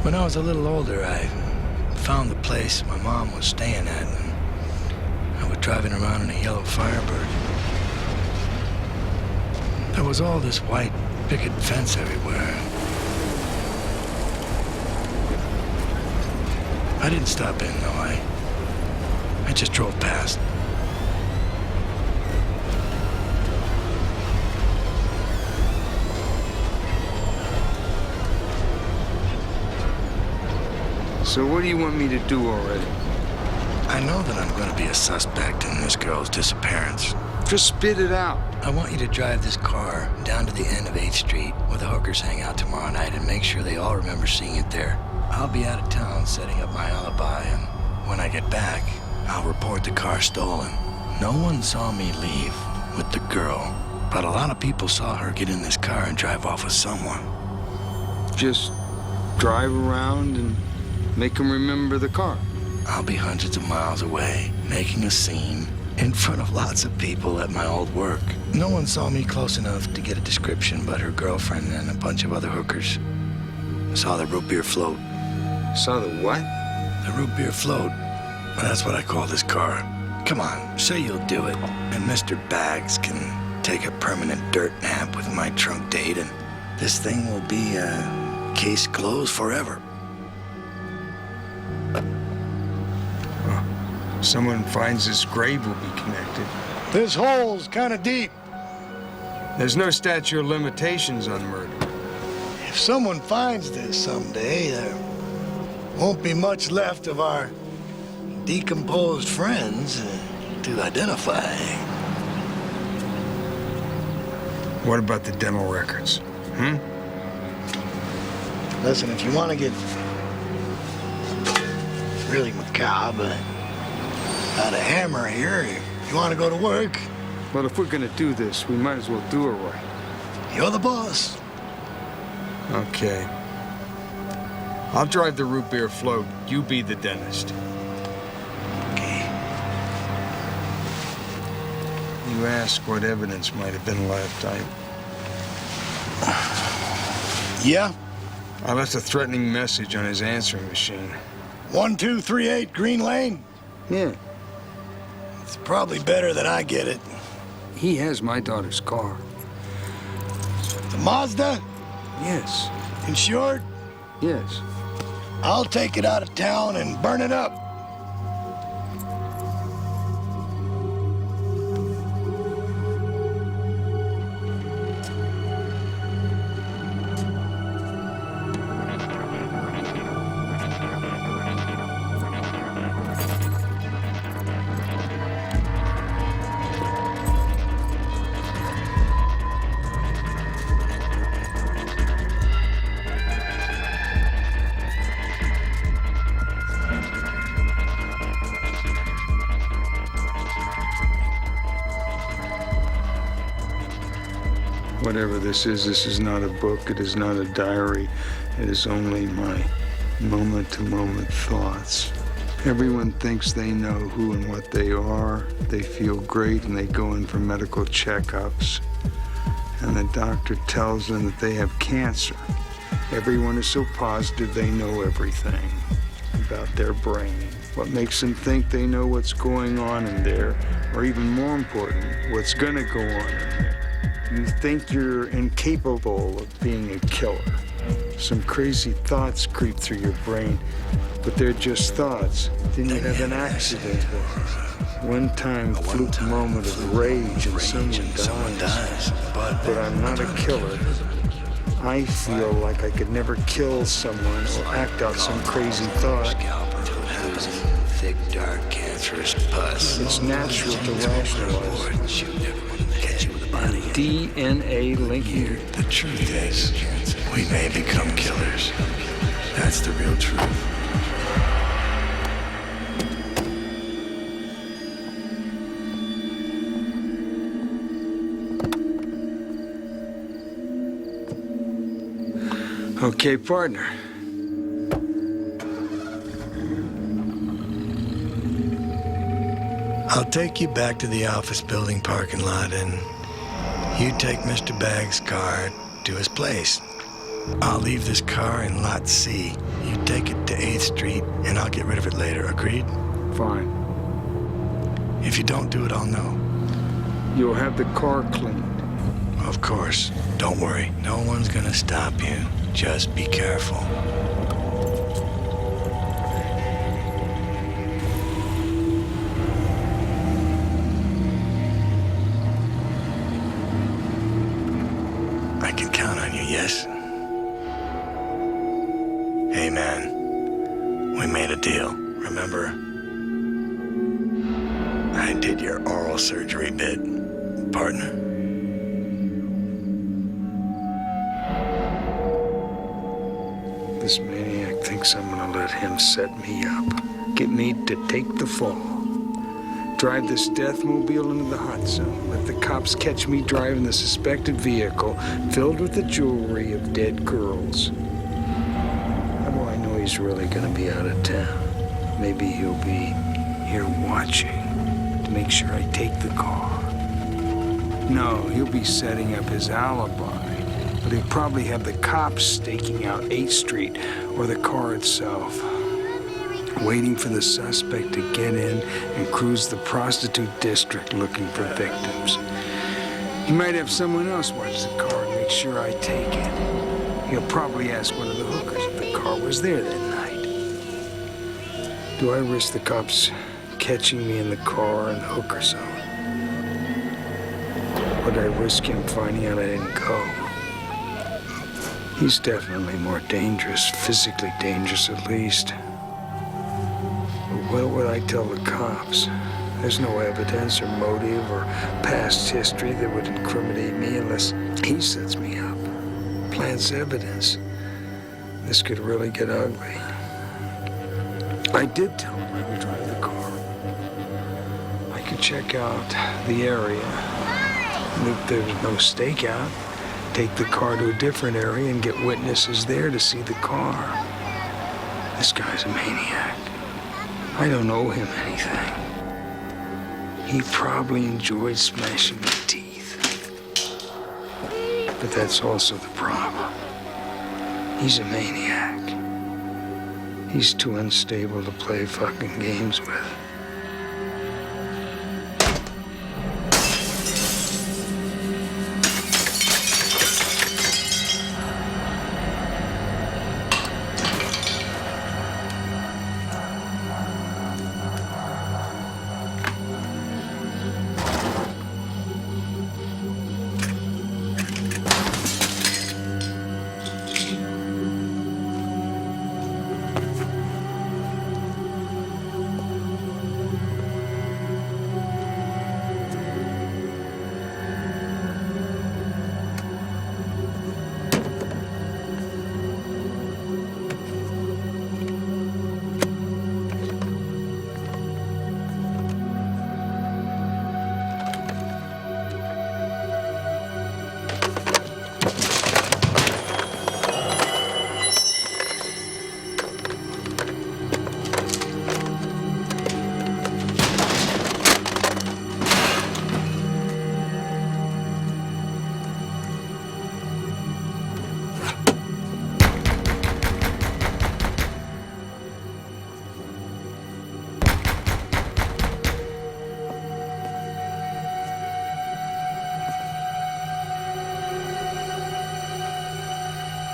When I was a little older, I found the place my mom was staying at, and I was driving around in a yellow Firebird. There was all this white picket fence everywhere. I didn't stop in, though. I just drove past. So what do you want me to do already? I know that I'm going to be a suspect in this girl's disappearance. Just spit it out. I want you to drive this car down to the end of 8th Street where the hookers hang out tomorrow night and make sure they all remember seeing it there. I'll be out of town setting up my alibi, and when I get back, I'll report the car stolen. No one saw me leave with the girl, but a lot of people saw her get in this car and drive off with someone. Just drive around and make them remember the car. I'll be hundreds of miles away, making a scene in front of lots of people at my old work. No one saw me close enough to get a description, but her girlfriend and a bunch of other hookers saw the root beer float. Saw the what? The root beer float. That's what I call this car. Come on, say you'll do it, and Mr. Bags can take a permanent dirt nap with my trunk date, and this thing will be case closed forever. Someone finds this grave will be connected. This hole's kind of deep. There's no statute of limitations on murder. If someone finds this someday, there won't be much left of our decomposed friends to identify. What about the dental records? Listen, if you want to get really macabre, got a hammer here. You want to go to work? Well, if we're gonna do this, we might as well do it right. You're the boss. Okay. I'll drive the root beer float. You be the dentist. Okay. You ask what evidence might have been left. Yeah? I left a threatening message on his answering machine. 1238 Green Lane? Yeah. It's probably better that I get it. He has my daughter's car. The Mazda? Yes. Insured? Yes. I'll take it out of town and burn it up. Whatever this is not a book, it is not a diary, it is only my moment-to-moment thoughts. Everyone thinks they know who and what they are, they feel great, and they go in for medical checkups. And the doctor tells them that they have cancer. Everyone is so positive they know everything about their brain. What makes them think they know what's going on in there, or even more important, what's gonna go on in there. You think you're incapable of being a killer. Some crazy thoughts creep through your brain, but they're just thoughts. Then you have an accident. One time fluke moment of rage and someone dies. But I'm not a killer. I feel like I could never kill someone or act out some crazy thought. Thick, dark, cancerous pus. It's natural to rationalize. DNA linking. The truth is, we may become killers. That's the real truth. Okay, partner. I'll take you back to the office building parking lot, and you take Mr. Baggs' car to his place. I'll leave this car in Lot C. You take it to 8th Street, and I'll get rid of it later. Agreed? Fine. If you don't do it, I'll know. You'll have the car cleaned. Of course. Don't worry. No one's gonna stop you. Just be careful. I can count on you, yes? Hey, man. When deal, remember? I did your oral surgery bit, partner. This maniac thinks I'm gonna let him set me up. Get me to take the fall. Drive this deathmobile into the hot zone. Let the cops catch me driving the suspected vehicle filled with the jewelry of dead girls. How do I know he's really gonna be out of town? Maybe he'll be here watching to make sure I take the car. No, he'll be setting up his alibi, but he'll probably have the cops staking out 8th Street or the car itself, waiting for the suspect to get in and cruise the prostitute district looking for victims. He might have someone else watch the car and make sure I take it. He'll probably ask one of the hookers if the car was there that night. Do I risk the cops catching me in the car in the hooker zone? Or do I risk him finding out I didn't go? He's definitely more dangerous, physically dangerous at least. What would I tell the cops? There's no evidence or motive or past history that would incriminate me unless he sets me up, plants evidence. This could really get ugly. I did tell him I would drive the car. I could check out the area, and if there was no stakeout, take the car to a different area and get witnesses there to see the car. This guy's a maniac. I don't owe him anything. He probably enjoyed smashing my teeth. But that's also the problem. He's a maniac. He's too unstable to play fucking games with.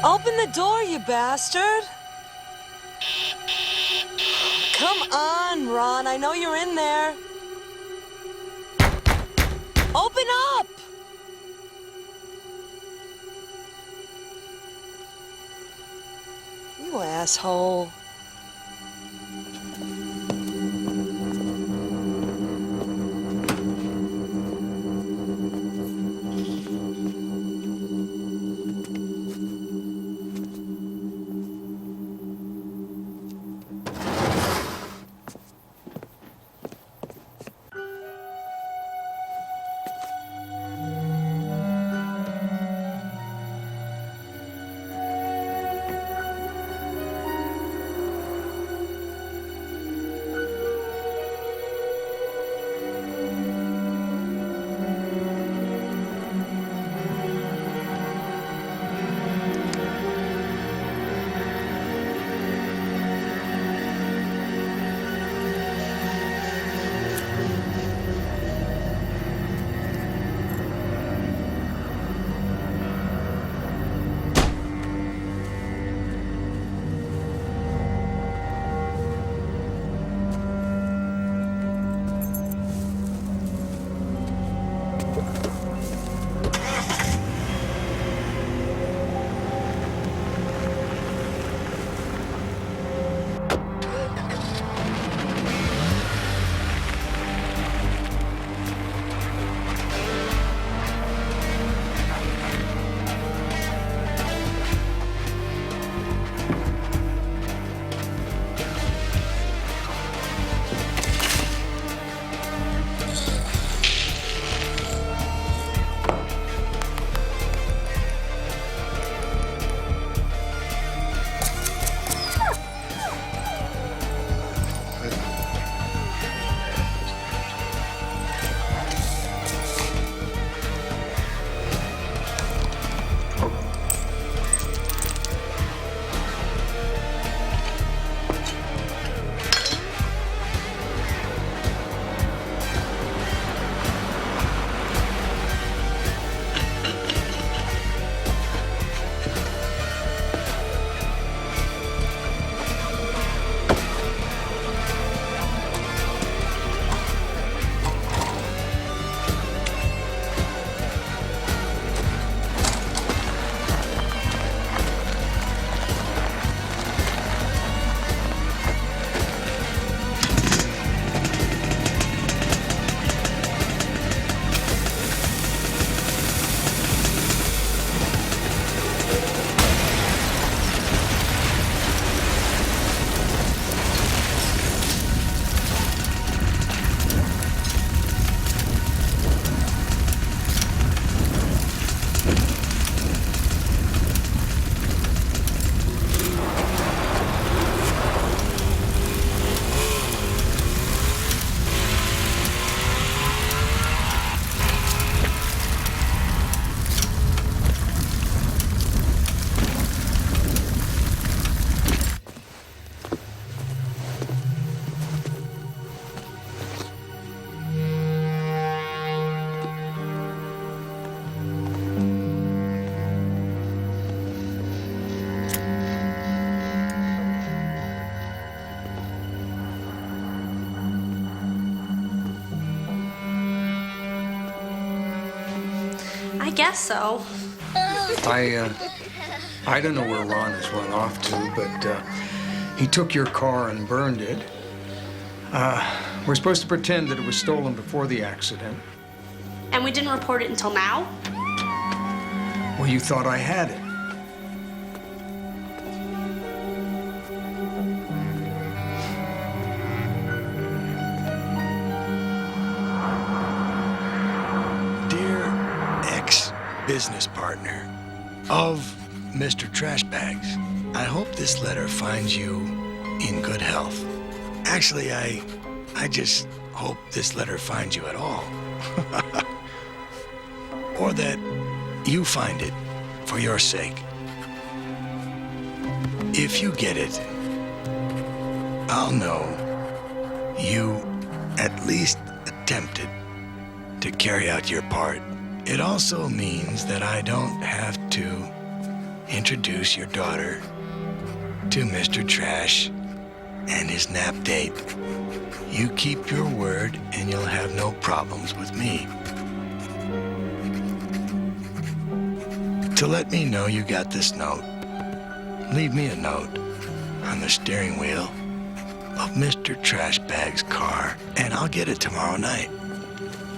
Open the door, you bastard! Come on, Ron, I know you're in there. Open up! You asshole. guess so. I don't know where Ron has run off to, but he took your car and burned it. We're supposed to pretend that it was stolen before the accident. And we didn't report it until now? Well, you thought I had it. Dear ex-business partner of Mr. Trashbags, I hope this letter finds you in good health. Actually, I just hope this letter finds you at all. Or that you find it for your sake. If you get it, I'll know you at least attempted to carry out your part. It also means that I don't have to introduce your daughter to Mr. Trash and his nap date. You keep your word and you'll have no problems with me. To let me know you got this note, leave me a note on the steering wheel of Mr. Trashbag's car, and I'll get it tomorrow night.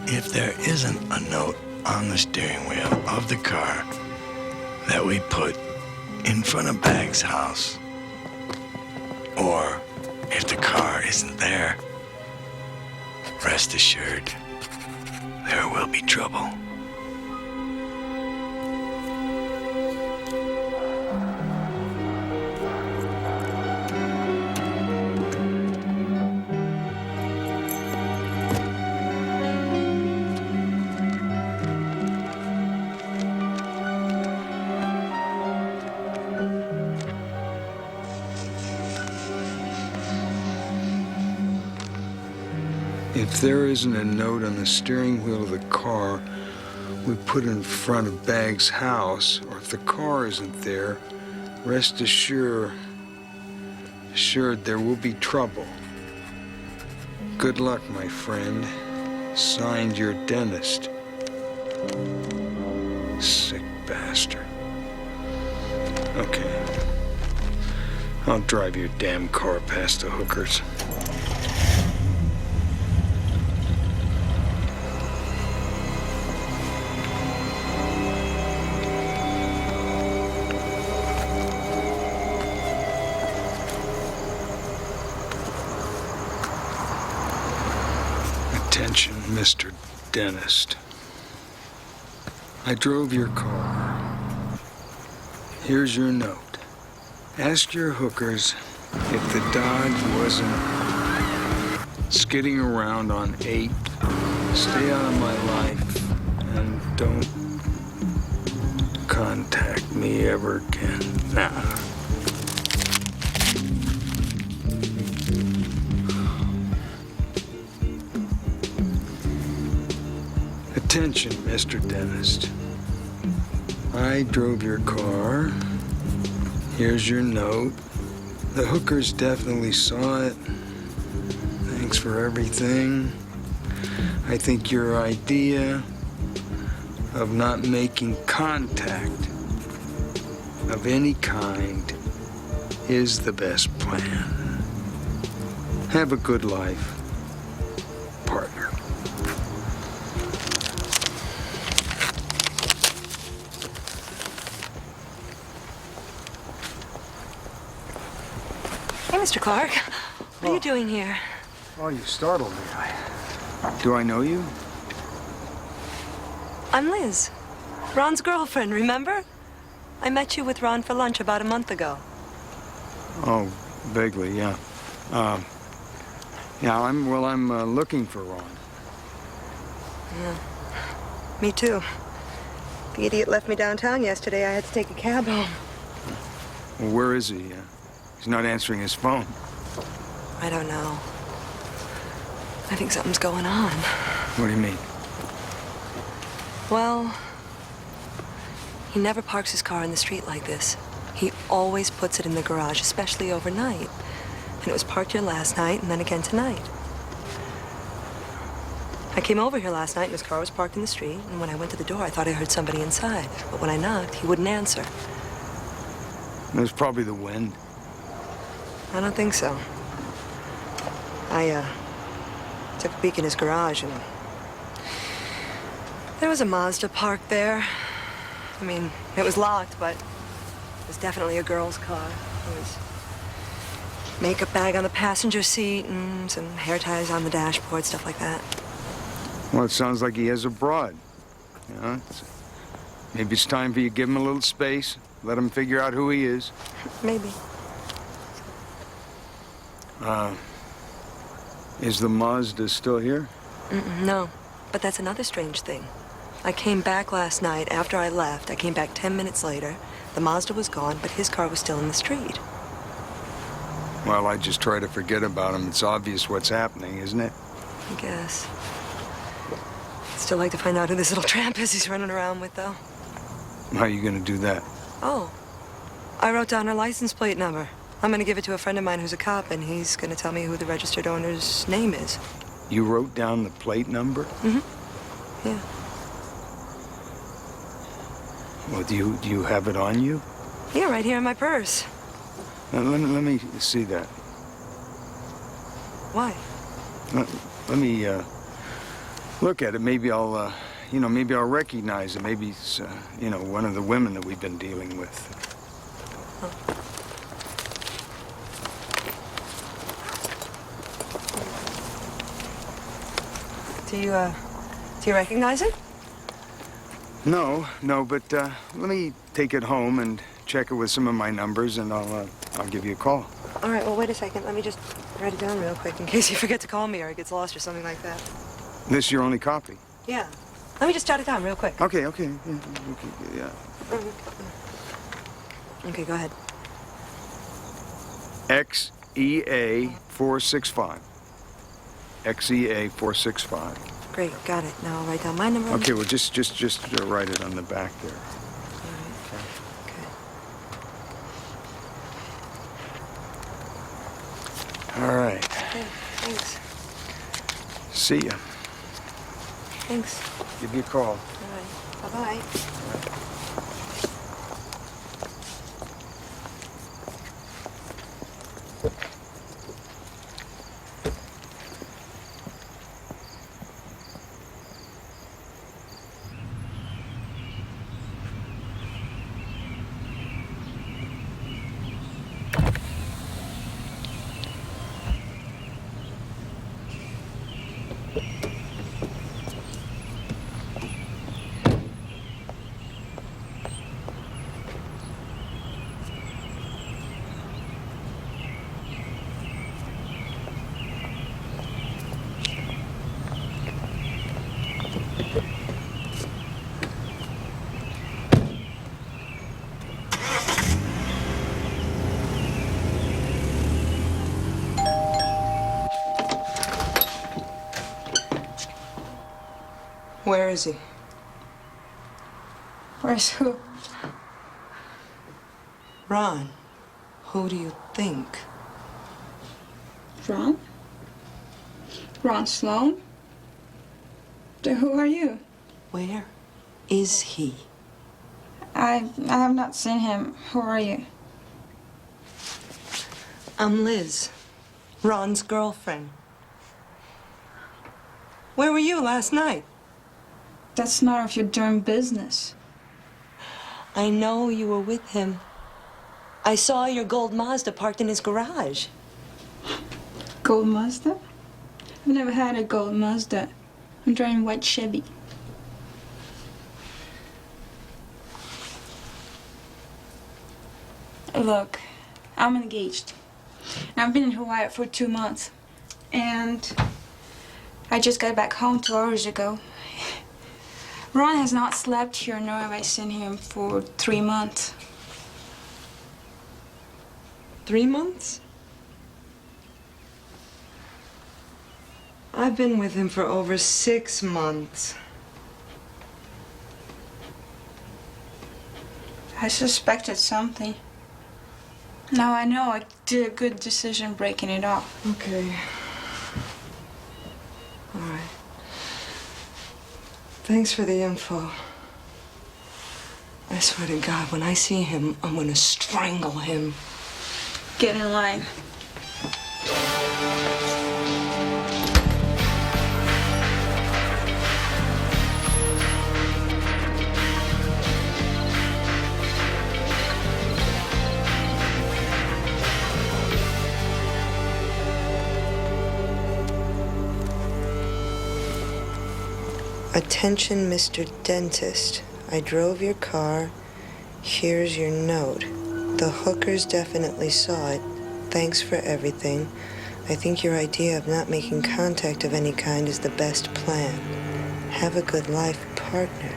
If there isn't a note on the steering wheel of the car that we put in front of Bag's house, or if the car isn't there, rest assured, there will be trouble. If there isn't a note on the steering wheel of the car we put in front of Bag's house, or if the car isn't there, rest assured there will be trouble. Good luck, my friend. Signed, your dentist. Sick bastard. Okay. I'll drive your damn car past the hookers. Attention, Mr. Dentist. I drove your car. Here's your note. Ask your hookers if the Dodge wasn't skidding around on 8. Stay out of my life and don't contact me ever again. Nah. Attention, Mr. Dentist. I drove your car. Here's your note. The hookers definitely saw it. Thanks for everything. I think your idea of not making contact of any kind is the best plan. Have a good life, partner. Hey, Mr. Clark. What are you doing here? Oh, you startled me. Do I know you? I'm Liz, Ron's girlfriend, remember? I met you with Ron for lunch about a month ago. Oh, vaguely, yeah. I'm looking for Ron. Yeah, me too. The idiot left me downtown yesterday. I had to take a cab home. Well, where is he? He's not answering his phone. I don't know. I think something's going on. What do you mean? Well, he never parks his car in the street like this. He always puts it in the garage, especially overnight. And it was parked here last night and then again tonight. I came over here last night and his car was parked in the street, and when I went to the door, I thought I heard somebody inside. But when I knocked, he wouldn't answer. It was probably the wind. I don't think so. I took a peek in his garage, and there was a Mazda parked there. I mean, it was locked, but it was definitely a girl's car. There was a makeup bag on the passenger seat and some hair ties on the dashboard, stuff like that. Well, it sounds like he has a broad. You know, maybe it's time for you to give him a little space, let him figure out who he is. Maybe. Is the Mazda still here? No, but that's another strange thing. I came back last night after I left. I came back 10 minutes later. The Mazda was gone, but his car was still in the street. Well, I just try to forget about him. It's obvious what's happening, isn't it? I guess. I'd still like to find out who this little tramp is he's running around with, though. How are you going to do that? Oh, I wrote down her license plate number. I'm going to give it to a friend of mine who's a cop, and he's going to tell me who the registered owner's name is. You wrote down the plate number? Mm-hmm. Yeah. Well, do you have it on you? Yeah, right here in my purse. Let me see that. Why? Let me look at it. Maybe I'll, maybe I'll recognize it. Maybe it's, one of the women that we've been dealing with. Oh. Do you recognize it? No, but let me take it home and check it with some of my numbers, and I'll give you a call. All right, well, wait a second. Let me just write it down real quick in case you forget to call me or it gets lost or something like that. This is your only copy? Yeah. Let me just jot it down real quick. Okay. Yeah. Okay, go ahead. XEA 465. XEA 465. Great, got it. Now I'll write down my number. Okay, well, just write it on the back there. All right. Okay, thanks. See ya. Thanks. Give me a call. All right. Bye-bye. Where is he? Where's who? Ron. Who do you think? Ron? Ron Sloan? Then who are you? Where is he? I have not seen him. Who are you? I'm Liz, Ron's girlfriend. Where were you last night? That's none of your damn business. I know you were with him. I saw your gold Mazda parked in his garage. Gold Mazda? I've never had a gold Mazda. I'm driving white Chevy. Look, I'm engaged. I've been in Hawaii for 2 months. And I just got back home 2 hours ago. Ron has not slept here, nor have I seen him for 3 months. 3 months? I've been with him for over 6 months. I suspected something. Now I know I did a good decision breaking it off. Okay. All right. Thanks for the info. I swear to God, when I see him, I'm gonna strangle him. Get in line. Attention, Mr. Dentist. I drove your car. Here's your note. The hookers definitely saw it. Thanks for everything. I think your idea of not making contact of any kind is the best plan. Have a good life, partner.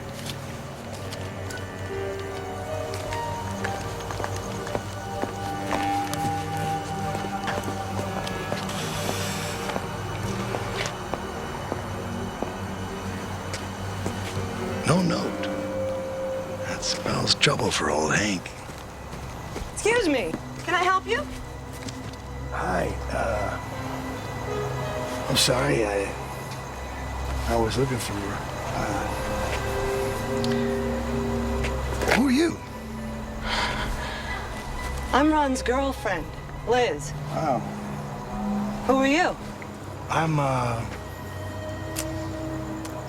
No note. That spells trouble for old Hank. Excuse me. Can I help you? Hi, I'm sorry, I was looking for, who are you? I'm Ron's girlfriend, Liz. Wow. Who are you? I'm,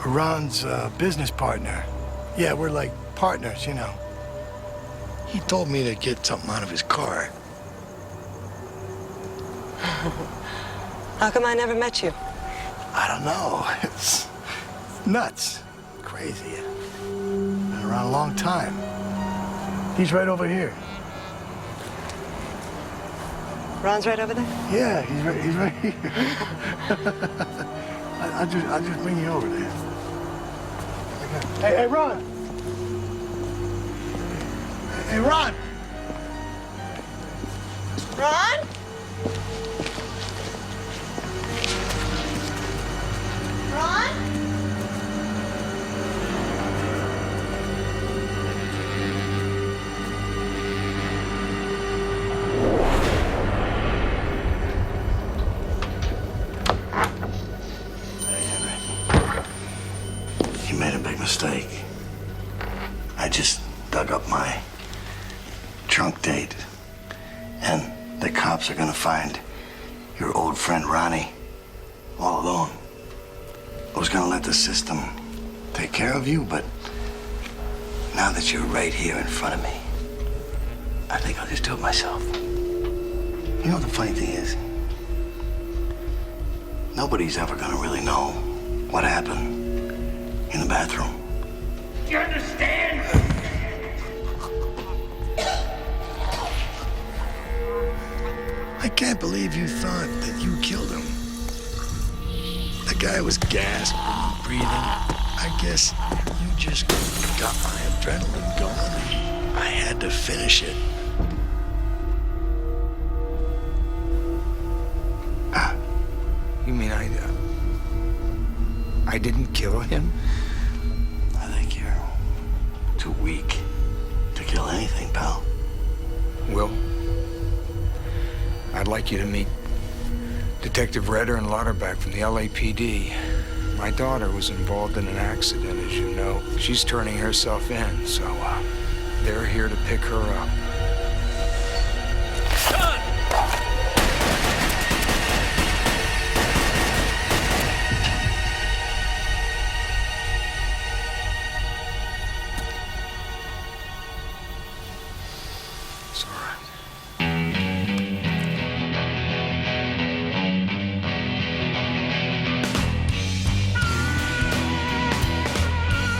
Ron's, business partner. Yeah, we're like partners, you know. He told me to get something out of his car. How come I never met you? I don't know. It's nuts. Crazy. Been around a long time. He's right over here. Ron's right over there? Yeah, he's right here. I'll just bring you over there. Hey, Ron! Hey, Ron! Ron? Ron? You made a big mistake. I just dug up my trunk date, and the cops are gonna find your old friend Ronnie all alone. I was gonna let the system take care of you, but now that you're right here in front of me, I think I'll just do it myself. You know what the funny thing is? Nobody's ever gonna really know what happened in the bathroom. You understand? I can't believe you thought that you killed him. The guy was gasping, breathing. I guess you just got my adrenaline going. I had to finish it. You mean I didn't kill him? I think you're too weak to kill anything, pal. Will, I'd like you to meet Detective Redder and Lauterbach from the LAPD. My daughter was involved in an accident, as you know. She's turning herself in, so they're here to pick her up. It's all right.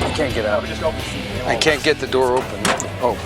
I can't get out. I can't get the door open. Oh.